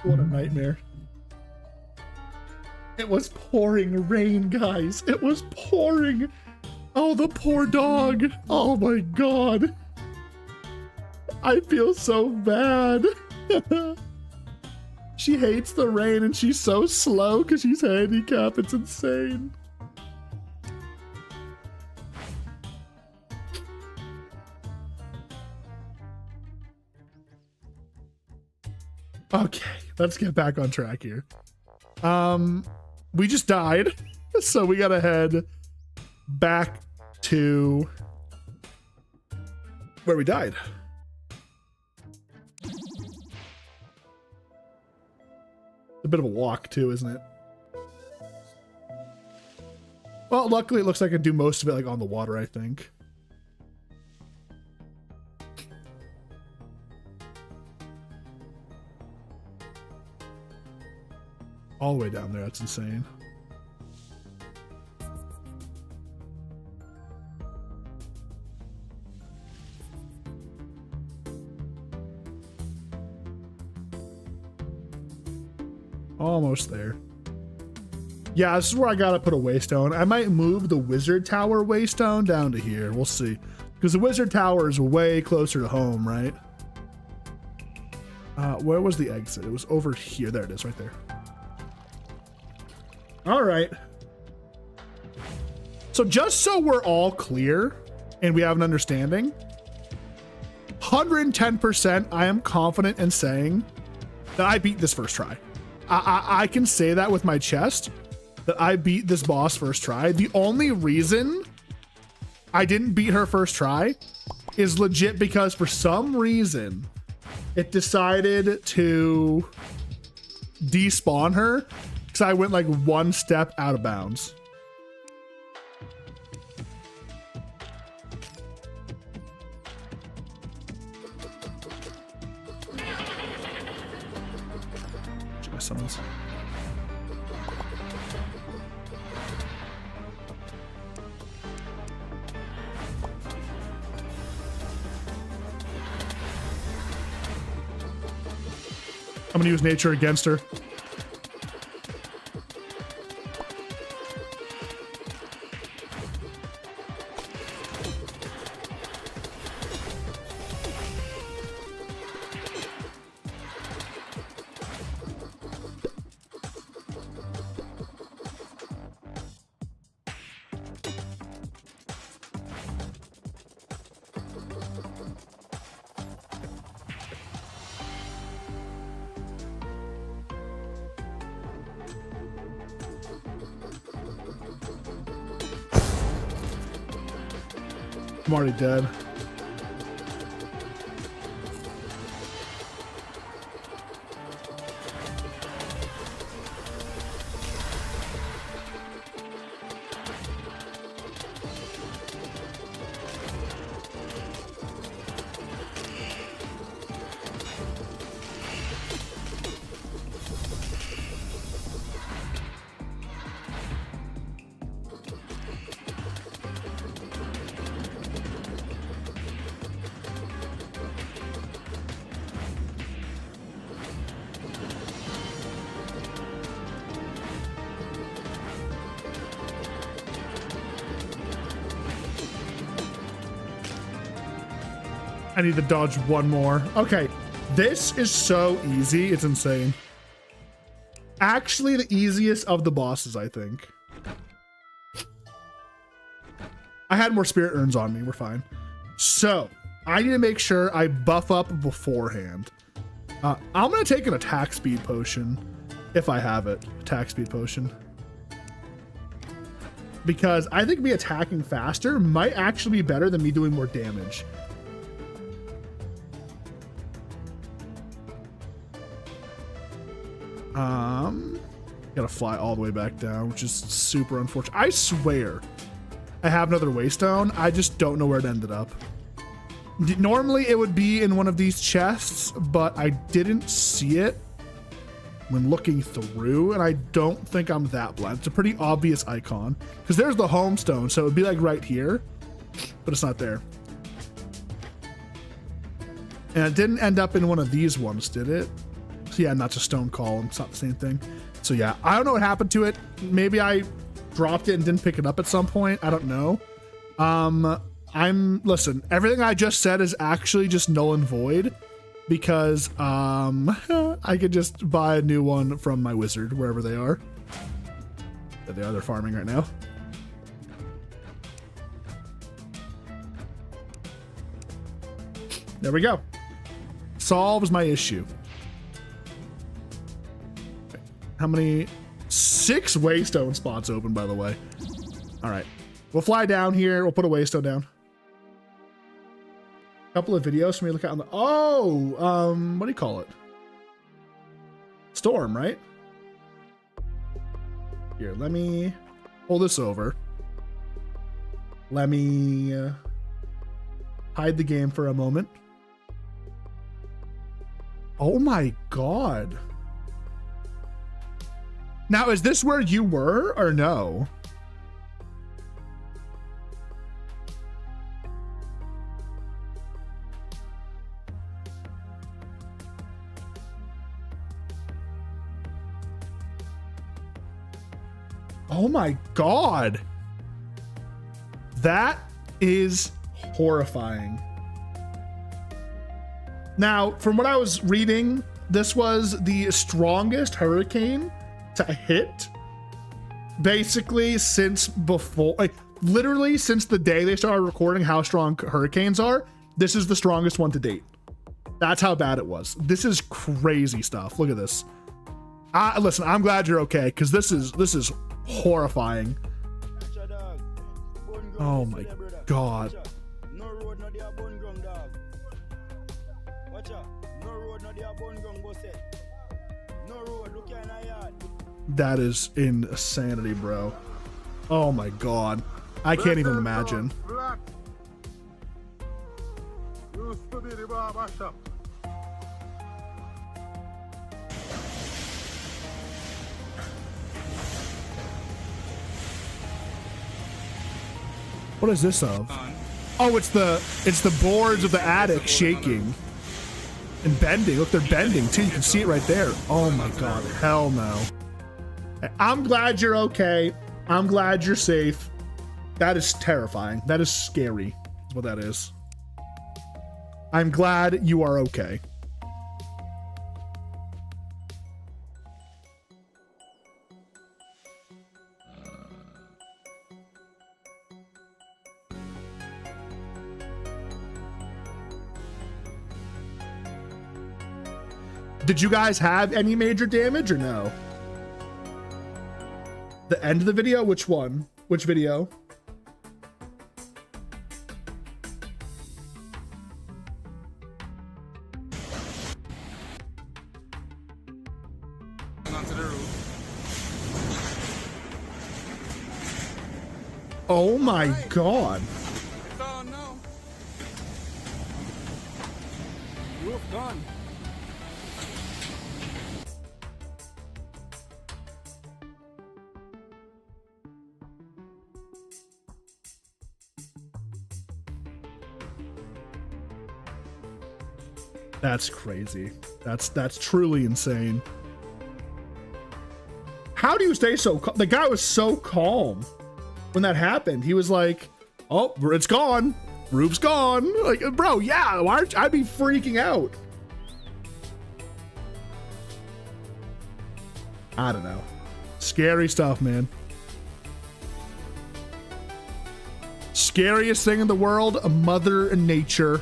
What a nightmare. It was pouring rain, guys. It was pouring. Oh, the poor dog. Oh my God. I feel so bad. She hates the rain and she's so slow because she's handicapped. It's insane. Okay, let's get back on track here. We just died, so we gotta head back to where we died. A bit of a walk too, isn't it? Well, luckily it looks like I can do most of it like on the water, I think. All the way down there, that's insane. Almost there. Yeah, this is where I gotta put a waystone. I might move the wizard tower waystone down to here. We'll see. Because the wizard tower is way closer to home, right? Where was the exit? It was over here. There it is, right there. All right. So just so we're all clear and we have an understanding, 110% I am confident in saying that I beat this first try. I can say that with my chest, that I beat this boss first try. The only reason I didn't beat her first try is legit because for some reason it decided to despawn her because I went like one step out of bounds. Summons. I'm gonna use nature against her. I'm already dead. I need to dodge one more. Okay, this is so easy. It's insane. Actually, the easiest of the bosses, I think. I had more spirit urns on me. We're fine. So I need to make sure I buff up beforehand. I'm going to take an attack speed potion if I have it. Attack speed potion. Because I think me attacking faster might actually be better than me doing more damage. Gotta fly all the way back down, which is super unfortunate. I swear I have another waystone. I just don't know where it ended up. Normally it would be in one of these chests, but I didn't see it when looking through, and I don't think I'm that blind. It's a pretty obvious icon because there's the home stone, so it would be like right here, but it's not there. And it didn't end up in one of these ones, did it? Yeah, not just stone column. It's not the same thing. So yeah, I don't know what happened to it. Maybe I dropped it and didn't pick it up at some point. I don't know. Listen, everything I just said is actually just null and void because I could just buy a new one from my wizard wherever they are. There they are. They're farming right now. There we go. Solves my issue. How many? 6 waystone spots open, by the way. All right. We'll fly down here. We'll put a waystone down. Couple of videos for me to look at on the... Oh! What do you call it? Storm, right? Here, let me pull this over. Let me hide the game for a moment. Oh my god. Now, is this where you were or no? Oh my god. That is horrifying. Now, from what I was reading, this was the strongest hurricane to hit basically since before, like literally since the day they started recording how strong hurricanes are. This is the strongest one to date. That's how bad it was. This is crazy stuff. Look at this. Listen, I'm glad you're okay because this is horrifying. Oh my god. That is insanity, bro. Oh my god. I can't even imagine. What is this of? Oh, it's the boards of the attic shaking and bending. Look, they're bending too. You can see it right there. Oh my god. Hell no. I'm glad you're okay. I'm glad you're safe. That is terrifying. That is scary. That's what that is. I'm glad you are okay. Did you guys have any major damage or no? The end of the video? Which one? Which video? Onto the roof. Oh my god. It's on now. Roof gone. That's crazy. That's truly insane. How do you stay so calm? The guy was so calm when that happened. He was like, oh, it's gone. Roof's gone. Like, bro, yeah, I'd be freaking out. I don't know. Scary stuff, man. Scariest thing in the world, Mother Nature.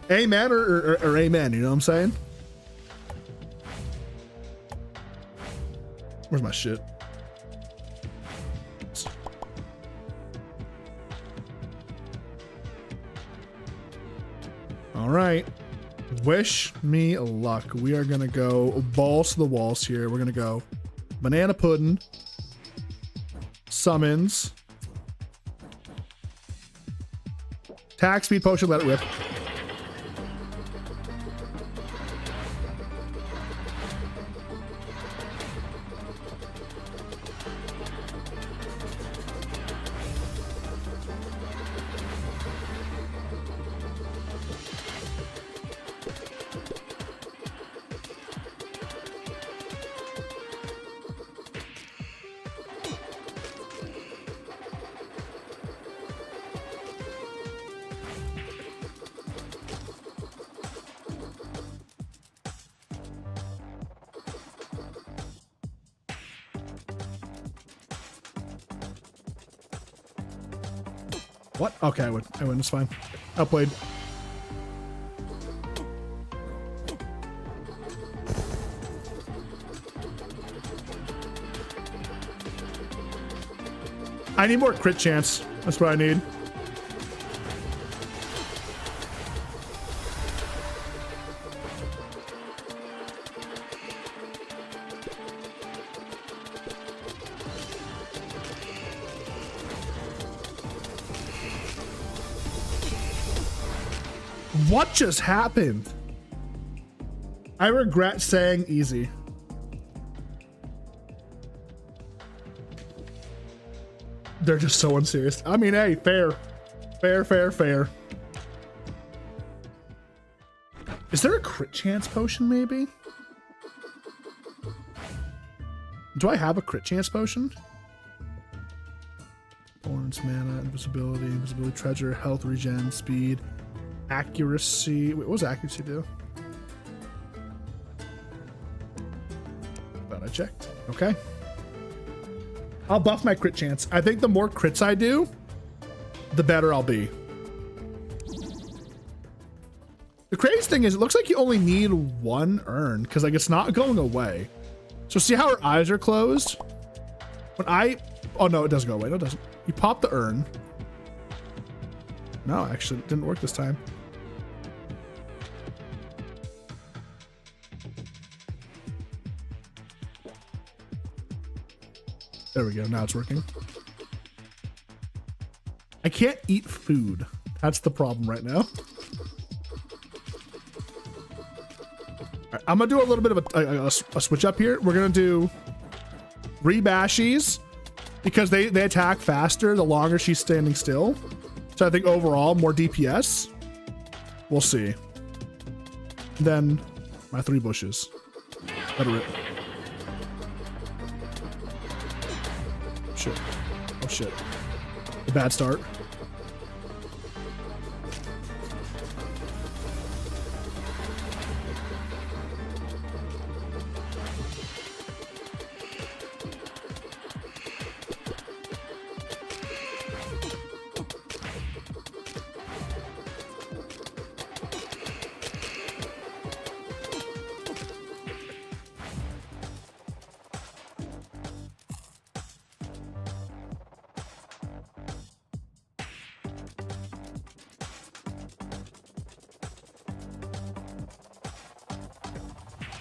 Amen or amen, you know what I'm saying? Where's my shit? All right. Wish me luck. We are gonna go balls to the walls here. We're gonna go banana pudding, summons, attack speed potion, let it rip. What? Okay, I win. It's fine. Outplayed. I need more crit chance. That's what I need. What just happened? I regret saying easy. They're just so unserious. I mean, hey, fair. Fair. Is there a crit chance potion, maybe? Do I have a crit chance potion? Thorns, mana, invisibility treasure, health regen, speed, accuracy. Wait, what was accuracy do? Thought I checked. Okay. I'll buff my crit chance. I think the more crits I do, the better I'll be. The crazy thing is, it looks like you only need one urn because like it's not going away. So see how her eyes are closed? Oh no, it doesn't go away. No, it doesn't. You pop the urn. No, actually, it didn't work this time. There we go. Now it's working. I can't eat food. That's the problem right now. All right, I'm gonna do a little bit of a switch up here. We're gonna do 3 bashies because they attack faster the longer she's standing still. So I think overall more DPS. We'll see. Then my 3 bushes. Let it rip. Shit. Oh shit. A bad start.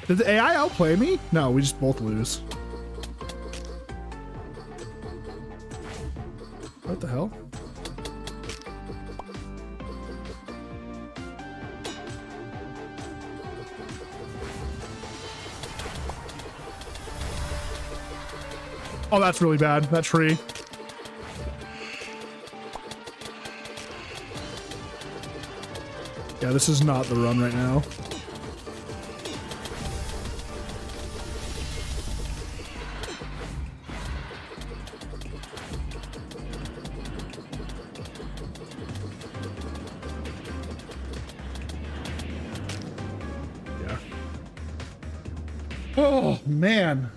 Did the AI outplay me? No, we just both lose. What the hell? Oh, that's really bad. That tree. Yeah, this is not the run right now. Oh, man.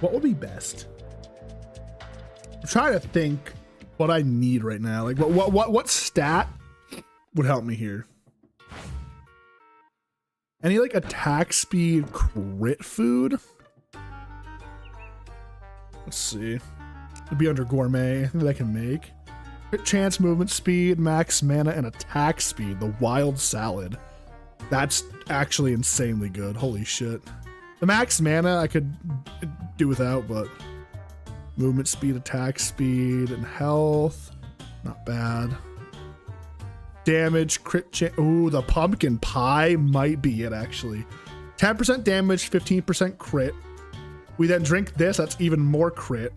What would be best? I'm trying to think what I need right now. Like what stat would help me here? Any like attack speed crit food? Let's see. It'd be under gourmet. I think that I can make. Crit chance, movement speed, max mana, and attack speed. The wild salad. That's actually insanely good. Holy shit. The max mana I could do without, but movement speed, attack speed, and health. Not bad. Damage, crit chance. Ooh, the pumpkin pie might be it actually. 10% damage, 15% crit. We then drink this, that's even more crit.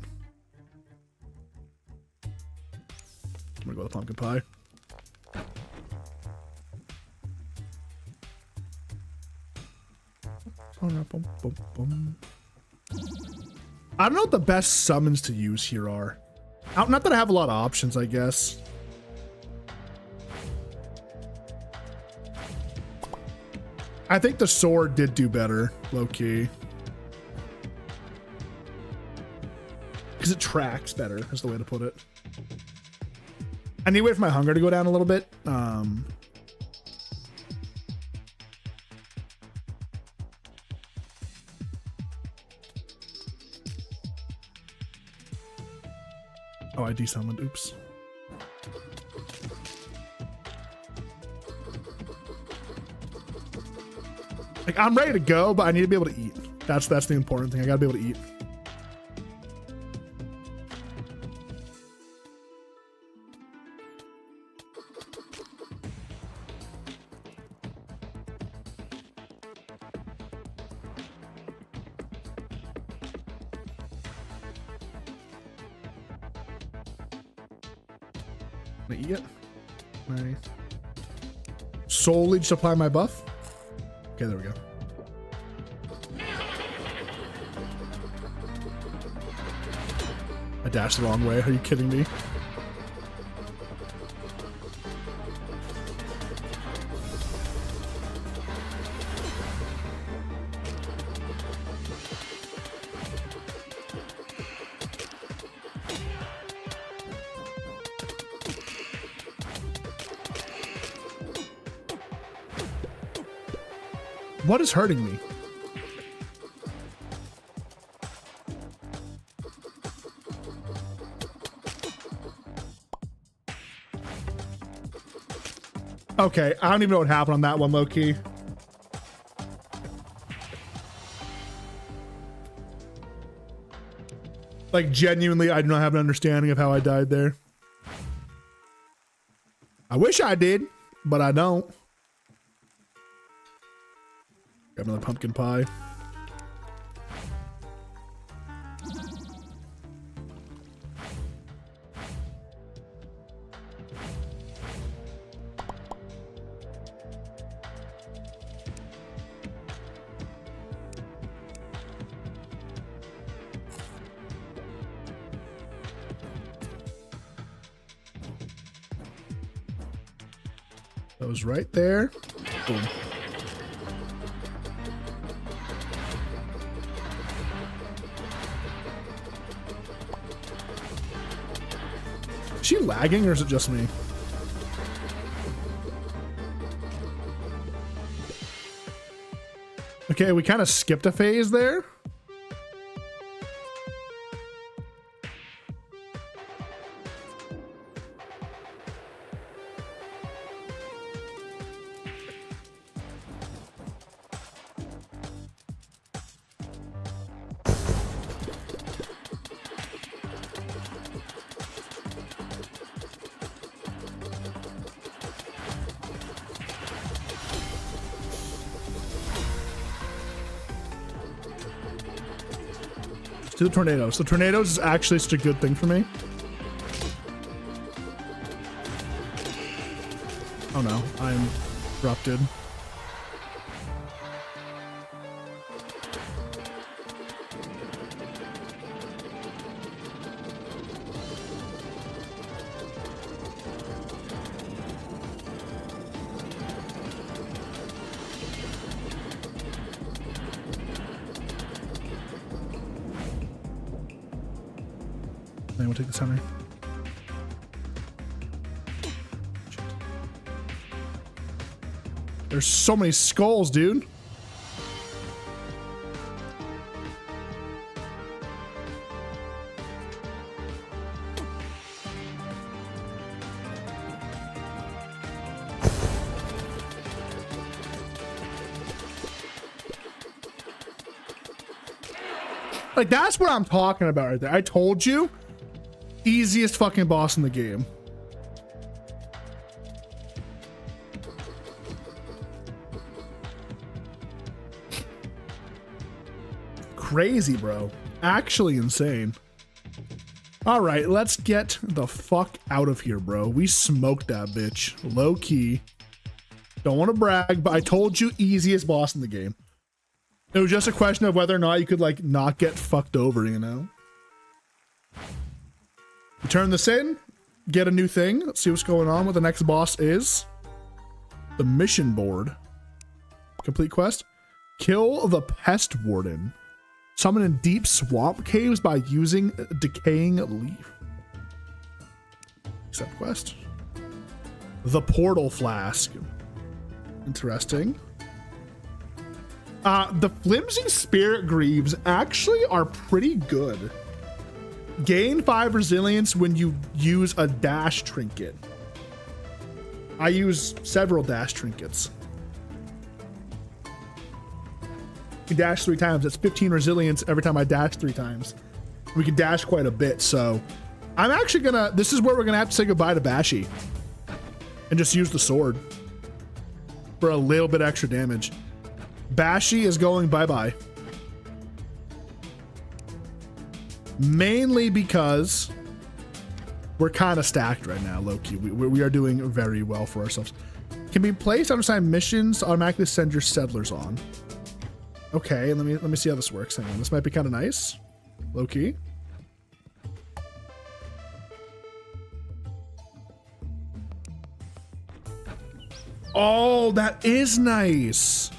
I'm gonna go with pumpkin pie. I don't know what the best summons to use here are. Not that I have a lot of options, I guess. I think the sword did do better, low key. because it tracks better, is the way to put it. I need to wait for my hunger to go down a little bit. Oh, I desummoned. Oops. Like, I'm ready to go, but I need to be able to eat. That's the important thing. I gotta be able to eat. Can I eat it? Nice. Solely just apply my buff? Okay, there we go. I dashed the wrong way. Are you kidding me? What is hurting me? Okay, I don't even know what happened on that one, low-key. Like, genuinely, I do not have an understanding of how I died there. I wish I did, but I don't. Got another pumpkin pie. That was right there. Boom. Is she lagging or is it just me? Okay, we kind of skipped a phase there. To the tornadoes. So tornadoes is actually such a good thing for me. Oh no, I'm corrupted. We'll take the center. There's so many skulls, dude. Like, that's what I'm talking about right there. I told you. Easiest fucking boss in the game. Crazy, bro. Actually insane. All right, let's get the fuck out of here, bro. We smoked that bitch. Low key. Don't want to brag, but I told you easiest boss in the game. It was just a question of whether or not you could, like, not get fucked over, you know? You turn this in, get a new thing. Let's see what's going on. What the next boss is. The mission board. Complete quest. Kill the pest warden. Summon in deep swamp caves by using a decaying leaf. Accept quest. The portal flask. Interesting. The flimsy spirit greaves actually are pretty good. Gain 5 resilience when you use a dash trinket. I use several dash trinkets. You dash 3 times, that's 15 resilience every time I dash 3 times. We can dash quite a bit, so I'm actually gonna, this is where we're gonna have to say goodbye to Bashi and just use the sword for a little bit extra damage. Bashi is going bye-bye. Mainly because we're kind of stacked right now, low-key. We are doing very well for ourselves. Can be placed on assigned missions to automatically send your settlers on. Okay, let me see how this works. Hang on, this might be kind of nice. Low-key. Oh, that is nice.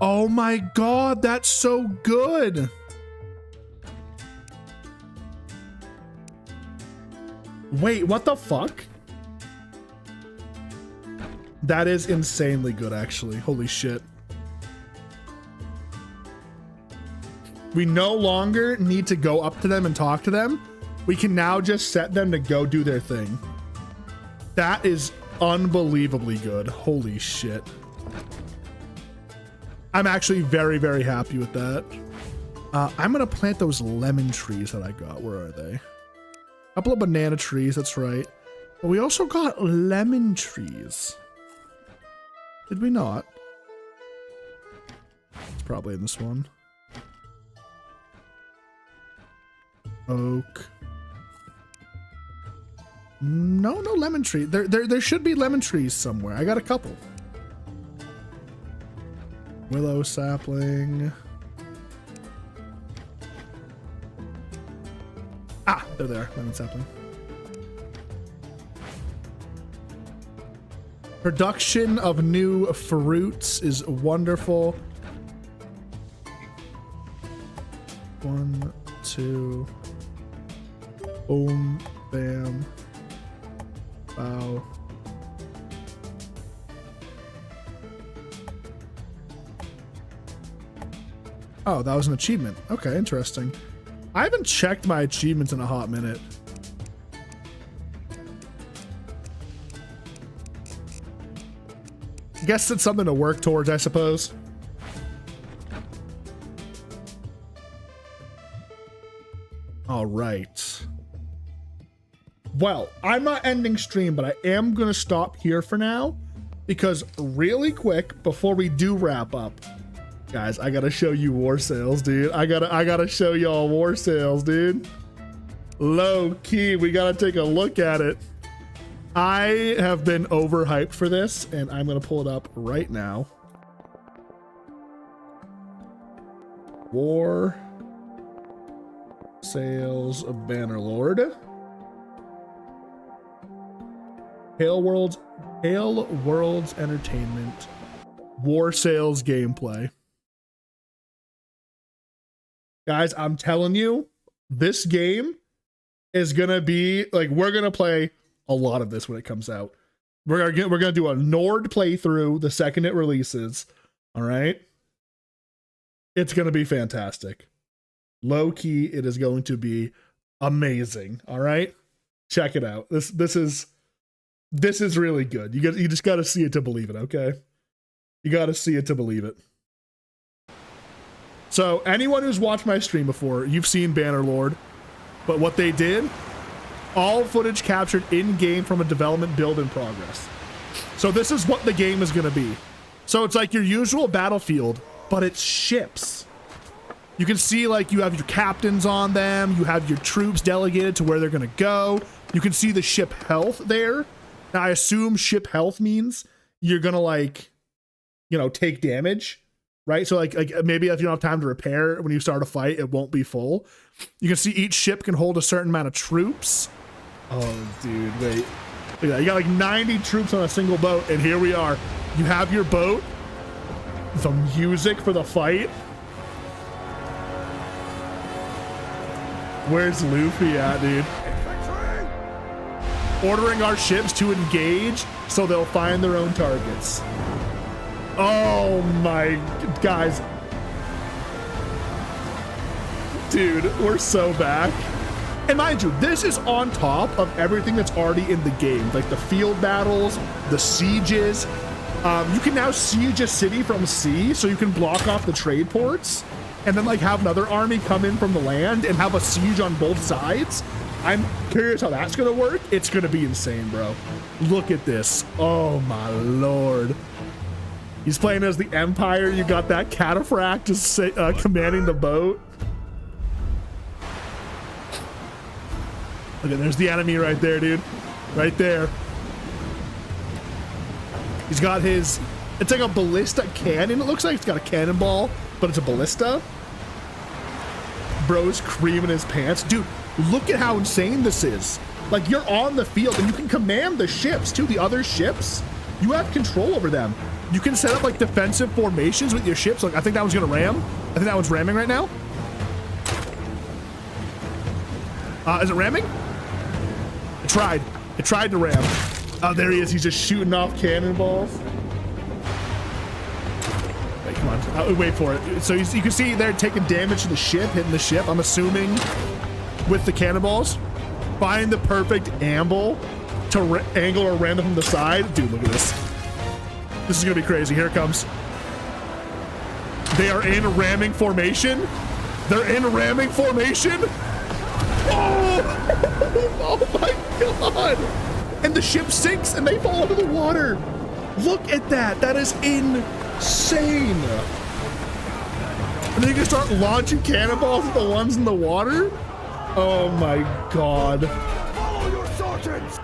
Oh my God, that's so good. Wait, what the fuck? That is insanely good, actually. Holy shit. We no longer need to go up to them and talk to them. We can now just set them to go do their thing. That is unbelievably good. Holy shit. I'm actually very, very happy with that. I'm gonna plant those lemon trees that I got. Where are they? A couple of banana trees, that's right. But we also got lemon trees. Did we not? It's probably in this one. Oak. No lemon tree. There should be lemon trees somewhere. I got a couple. Willow sapling. Ah, they're there. Lemon sapling. Production of new fruits is wonderful. 1, 2. Boom. Bam. Wow. Oh, that was an achievement. Okay, interesting. I haven't checked my achievements in a hot minute. I guess it's something to work towards, I suppose. All right. Well, I'm not ending stream, but I am going to stop here for now because really quick before we do wrap up, guys, I gotta show you war sales, dude. I gotta show y'all war sales, dude. Low key, we gotta take a look at it. I have been overhyped for this, and I'm gonna pull it up right now. War sales of Bannerlord. Hail Worlds Entertainment. War sales gameplay. Guys, I'm telling you, this game is gonna be like, we're gonna play a lot of this when it comes out. We're gonna do a Nord playthrough the second it releases. All right, it's gonna be fantastic. Low key, it is going to be amazing. All right, check it out. This is really good. You just got to see it to believe it. Okay, you got to see it to believe it. So anyone who's watched my stream before, you've seen Bannerlord, but what they did, all footage captured in-game from a development build in progress. So this is what the game is going to be. So it's like your usual Battlefield, but it's ships. You can see like you have your captains on them. You have your troops delegated to where they're going to go. You can see the ship health there. Now I assume ship health means you're going to like, you know, take damage, right? So like maybe if you don't have time to repair when you start a fight, it won't be full. You can see each ship can hold a certain amount of troops. Oh, dude, wait. Look at that. You got like 90 troops on a single boat, and here we are. You have your boat. The music for the fight. Where's Luffy at, dude? Ordering our ships to engage so they'll find their own targets. Oh my, guys. Dude, we're so back. And mind you, this is on top of everything that's already in the game, like the field battles, the sieges. You can now siege a city from sea, so you can block off the trade ports, and then like have another army come in from the land and have a siege on both sides. I'm curious how that's gonna work. It's gonna be insane, bro. Look at this. Oh my lord. He's playing as the Empire. You got that cataphract just commanding the boat. Okay, there's the enemy right there, dude. Right there. He's got his, it's like a ballista cannon. It looks like it's got a cannonball, but it's a ballista. Bro's creaming his pants. Dude, look at how insane this is. Like, you're on the field and you can command the ships too, the other ships. You have control over them. You can set up like defensive formations with your ships. Like, I think that one's gonna ram. I think that one's ramming right now. Is it ramming? It tried. It tried to ram. Oh, there he is. He's just shooting off cannonballs. Wait, come on. Wait for it. So you can see they're taking damage to the ship, hitting the ship, I'm assuming, with the cannonballs. Find the perfect angle to angle or ram them from the side. Dude, look at this. This is going to be crazy. Here it comes. They are in ramming formation. They're in ramming formation. Oh, oh my God. And the ship sinks and they fall into the water. Look at that. That is insane. And then you can start launching cannonballs at the ones in the water. Oh my God. Follow your sergeants.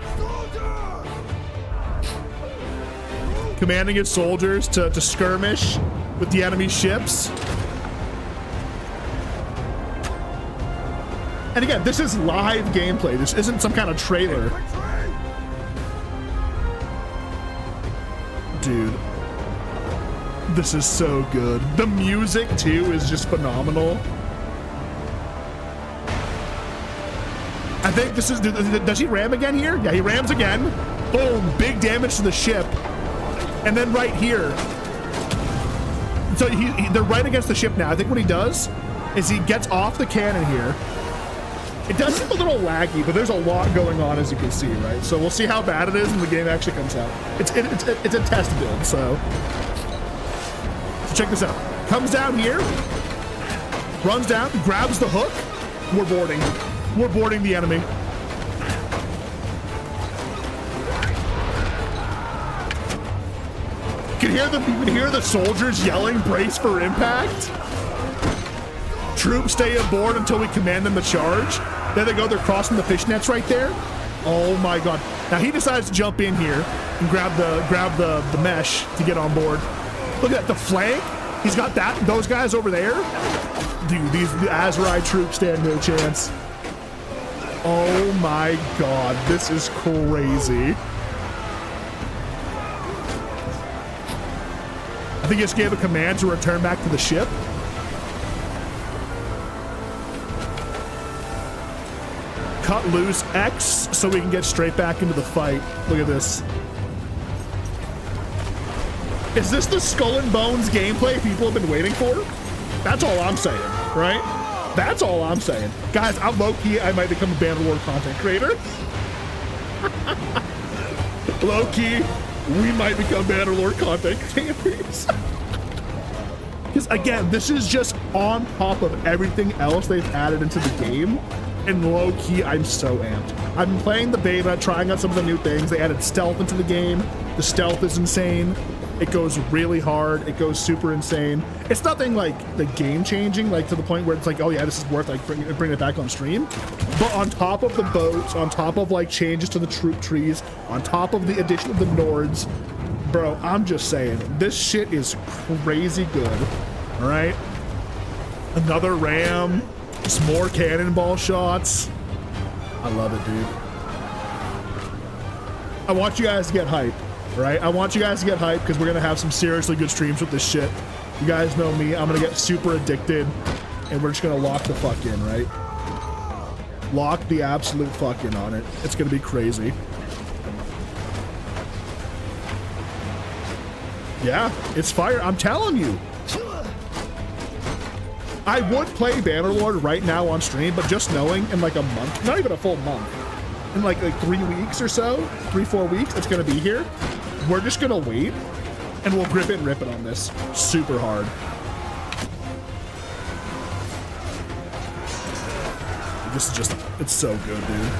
Commanding his soldiers to skirmish with the enemy ships. And again, this is live gameplay. This isn't some kind of trailer. Dude, this is so good. The music too is just phenomenal. I think this is, does he ram again here? Yeah, he rams again. Boom, big damage to the ship. And then right here, so they're right against the ship now. I think what he does is he gets off the cannon here. It does seem a little laggy, but there's a lot going on, as you can see, right? So we'll see how bad it is when the game actually comes out. It's a test build, so check this out. Comes down here, runs down, grabs the hook. We're boarding. We're boarding the enemy. You can hear the soldiers yelling, brace for impact. Troops stay aboard until we command them to charge. There they go, they're crossing the fishnets right there. Oh my God. Now he decides to jump in here and grab the mesh to get on board. Look at that, the flank. He's got those guys over there. Dude, the Azrai troops stand no chance. Oh my God, this is crazy. I think he just gave a command to return back to the ship. Cut loose X so we can get straight back into the fight. Look at this. Is this the Skull and Bones gameplay people have been waiting for? That's all I'm saying, right? That's all I'm saying. Guys, I'm low-key, I might become a Bannerlord content creator. Low-key, we might become Bannerlord content creators. Because again, this is just on top of everything else they've added into the game. And low-key, I'm so amped. I've been playing the beta, trying out some of the new things. They added stealth into the game. The stealth is insane. It goes really hard. It goes super insane. It's nothing like the game changing, like to the point where it's like, oh yeah, this is worth like bring it back on stream. But on top of the boats, on top of like changes to the troop trees, on top of the addition of the Nords, bro, I'm just saying, this shit is crazy good. All right. Another ram, some more cannonball shots. I love it, dude. I want you guys to get hype. Right? I want you guys to get hyped because we're going to have some seriously good streams with this shit. You guys know me. I'm going to get super addicted and we're just going to lock the fuck in, right? Lock the absolute fuck in on it. It's going to be crazy. Yeah, it's fire. I'm telling you. I would play Bannerlord right now on stream, but just knowing in like a month, not even a full month, in like 3 weeks or so, 3-4 weeks, it's going to be here. We're just gonna wait and we'll grip it and rip it on this super hard. This is just, it's so good, dude.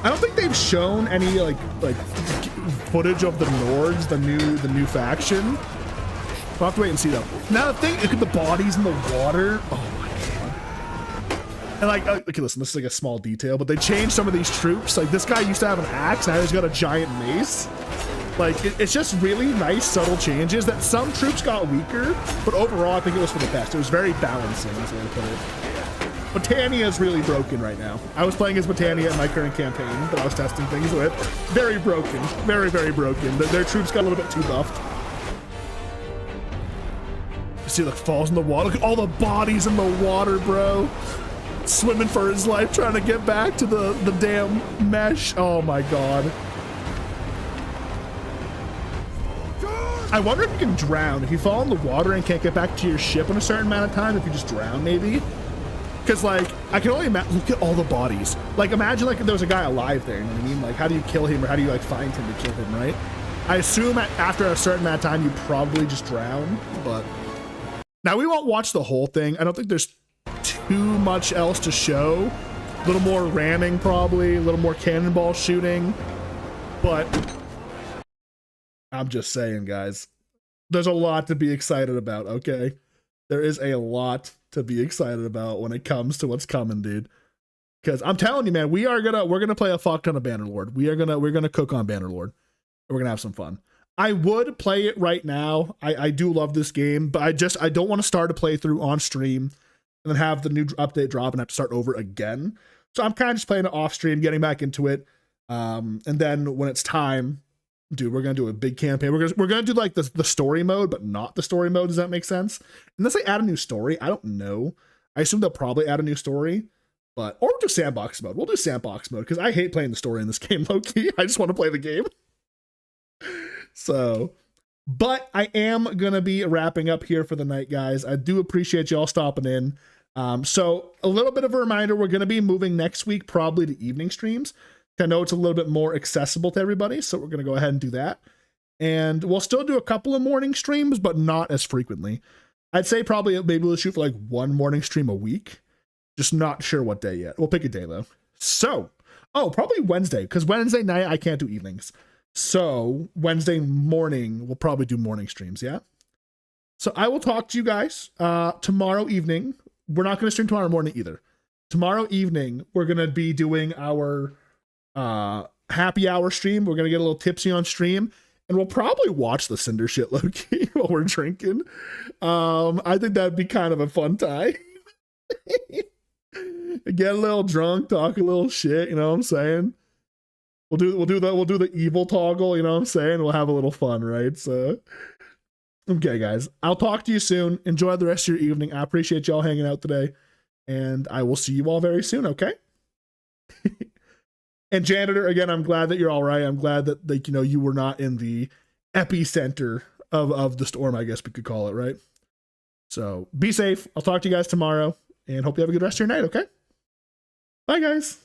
I don't think they've shown any like footage of the Nords, the new faction. We'll have to wait and see though. Now the thing, look at the bodies in the water. Oh my god. And like, okay, listen, this is like a small detail, but they changed some of these troops. Like this guy used to have an axe, now he's got a giant mace. Like, it's just really nice, subtle changes that some troops got weaker, but overall, I think it was for the best. It was very balancing, is the way to put it. Botania is really broken right now. I was playing as Botania in my current campaign that I was testing things with. Very broken. Very, very broken. Their troops got a little bit too buffed. You see the falls in the water? Look at all the bodies in the water, bro. Swimming for his life, trying to get back to the damn mesh. Oh my god. I wonder if you can drown. If you fall in the water and can't get back to your ship in a certain amount of time, if you just drown, maybe. Because, like, I can only imagine, look at all the bodies. Like, imagine, like, if there was a guy alive there, you know what I mean? Like, how do you kill him, or how do you, like, find him to kill him, right? I assume after a certain amount of time, you probably just drown, but... Now, we won't watch the whole thing. I don't think there's too much else to show. A little more ramming, probably. A little more cannonball shooting. But... I'm just saying, guys. There's a lot to be excited about, okay? There is a lot to be excited about when it comes to what's coming, dude. Because I'm telling you, man, we're gonna play a fuck ton of Bannerlord. We're gonna cook on Bannerlord. We're gonna have some fun. I would play it right now. I do love this game, but I don't want to start a playthrough on stream and then have the new update drop and have to start over again. So I'm kind of just playing it off stream, getting back into it. And then when it's time, dude, we're gonna do a big campaign. We're gonna do like the story mode, but not the story mode. Does that make sense? Unless they add a new story, I don't know. I assume they'll probably add a new story, or we'll do sandbox mode. We'll do sandbox mode because I hate playing the story in this game, low key. I just want to play the game. So, but I am gonna be wrapping up here for the night, guys. I do appreciate y'all stopping in. So a little bit of a reminder: we're gonna be moving next week, probably to evening streams. I know it's a little bit more accessible to everybody, so we're going to go ahead and do that. And we'll still do a couple of morning streams, but not as frequently. I'd say probably maybe we'll shoot for like one morning stream a week. Just not sure what day yet. We'll pick a day though. So, probably Wednesday, because Wednesday night I can't do evenings. So Wednesday morning, we'll probably do morning streams, yeah? So I will talk to you guys tomorrow evening. We're not going to stream tomorrow morning either. Tomorrow evening, we're going to be doing our... happy hour stream. We're gonna get a little tipsy on stream, and we'll probably watch the Cinder shit low-key while we're drinking. I think that'd be kind of a fun time. Get a little drunk, talk a little shit, you know what I'm saying? We'll do the evil toggle, you know what I'm saying? We'll have a little fun, right? So okay, guys, I'll talk to you soon. Enjoy the rest of your evening. I appreciate y'all hanging out today, and I will see you all very soon, okay? And Janitor, again, I'm glad that you're all right. I'm glad that, like, you know, you were not in the epicenter of the storm, I guess we could call it, right? So be safe. I'll talk to you guys tomorrow, and hope you have a good rest of your night, okay? Bye, guys.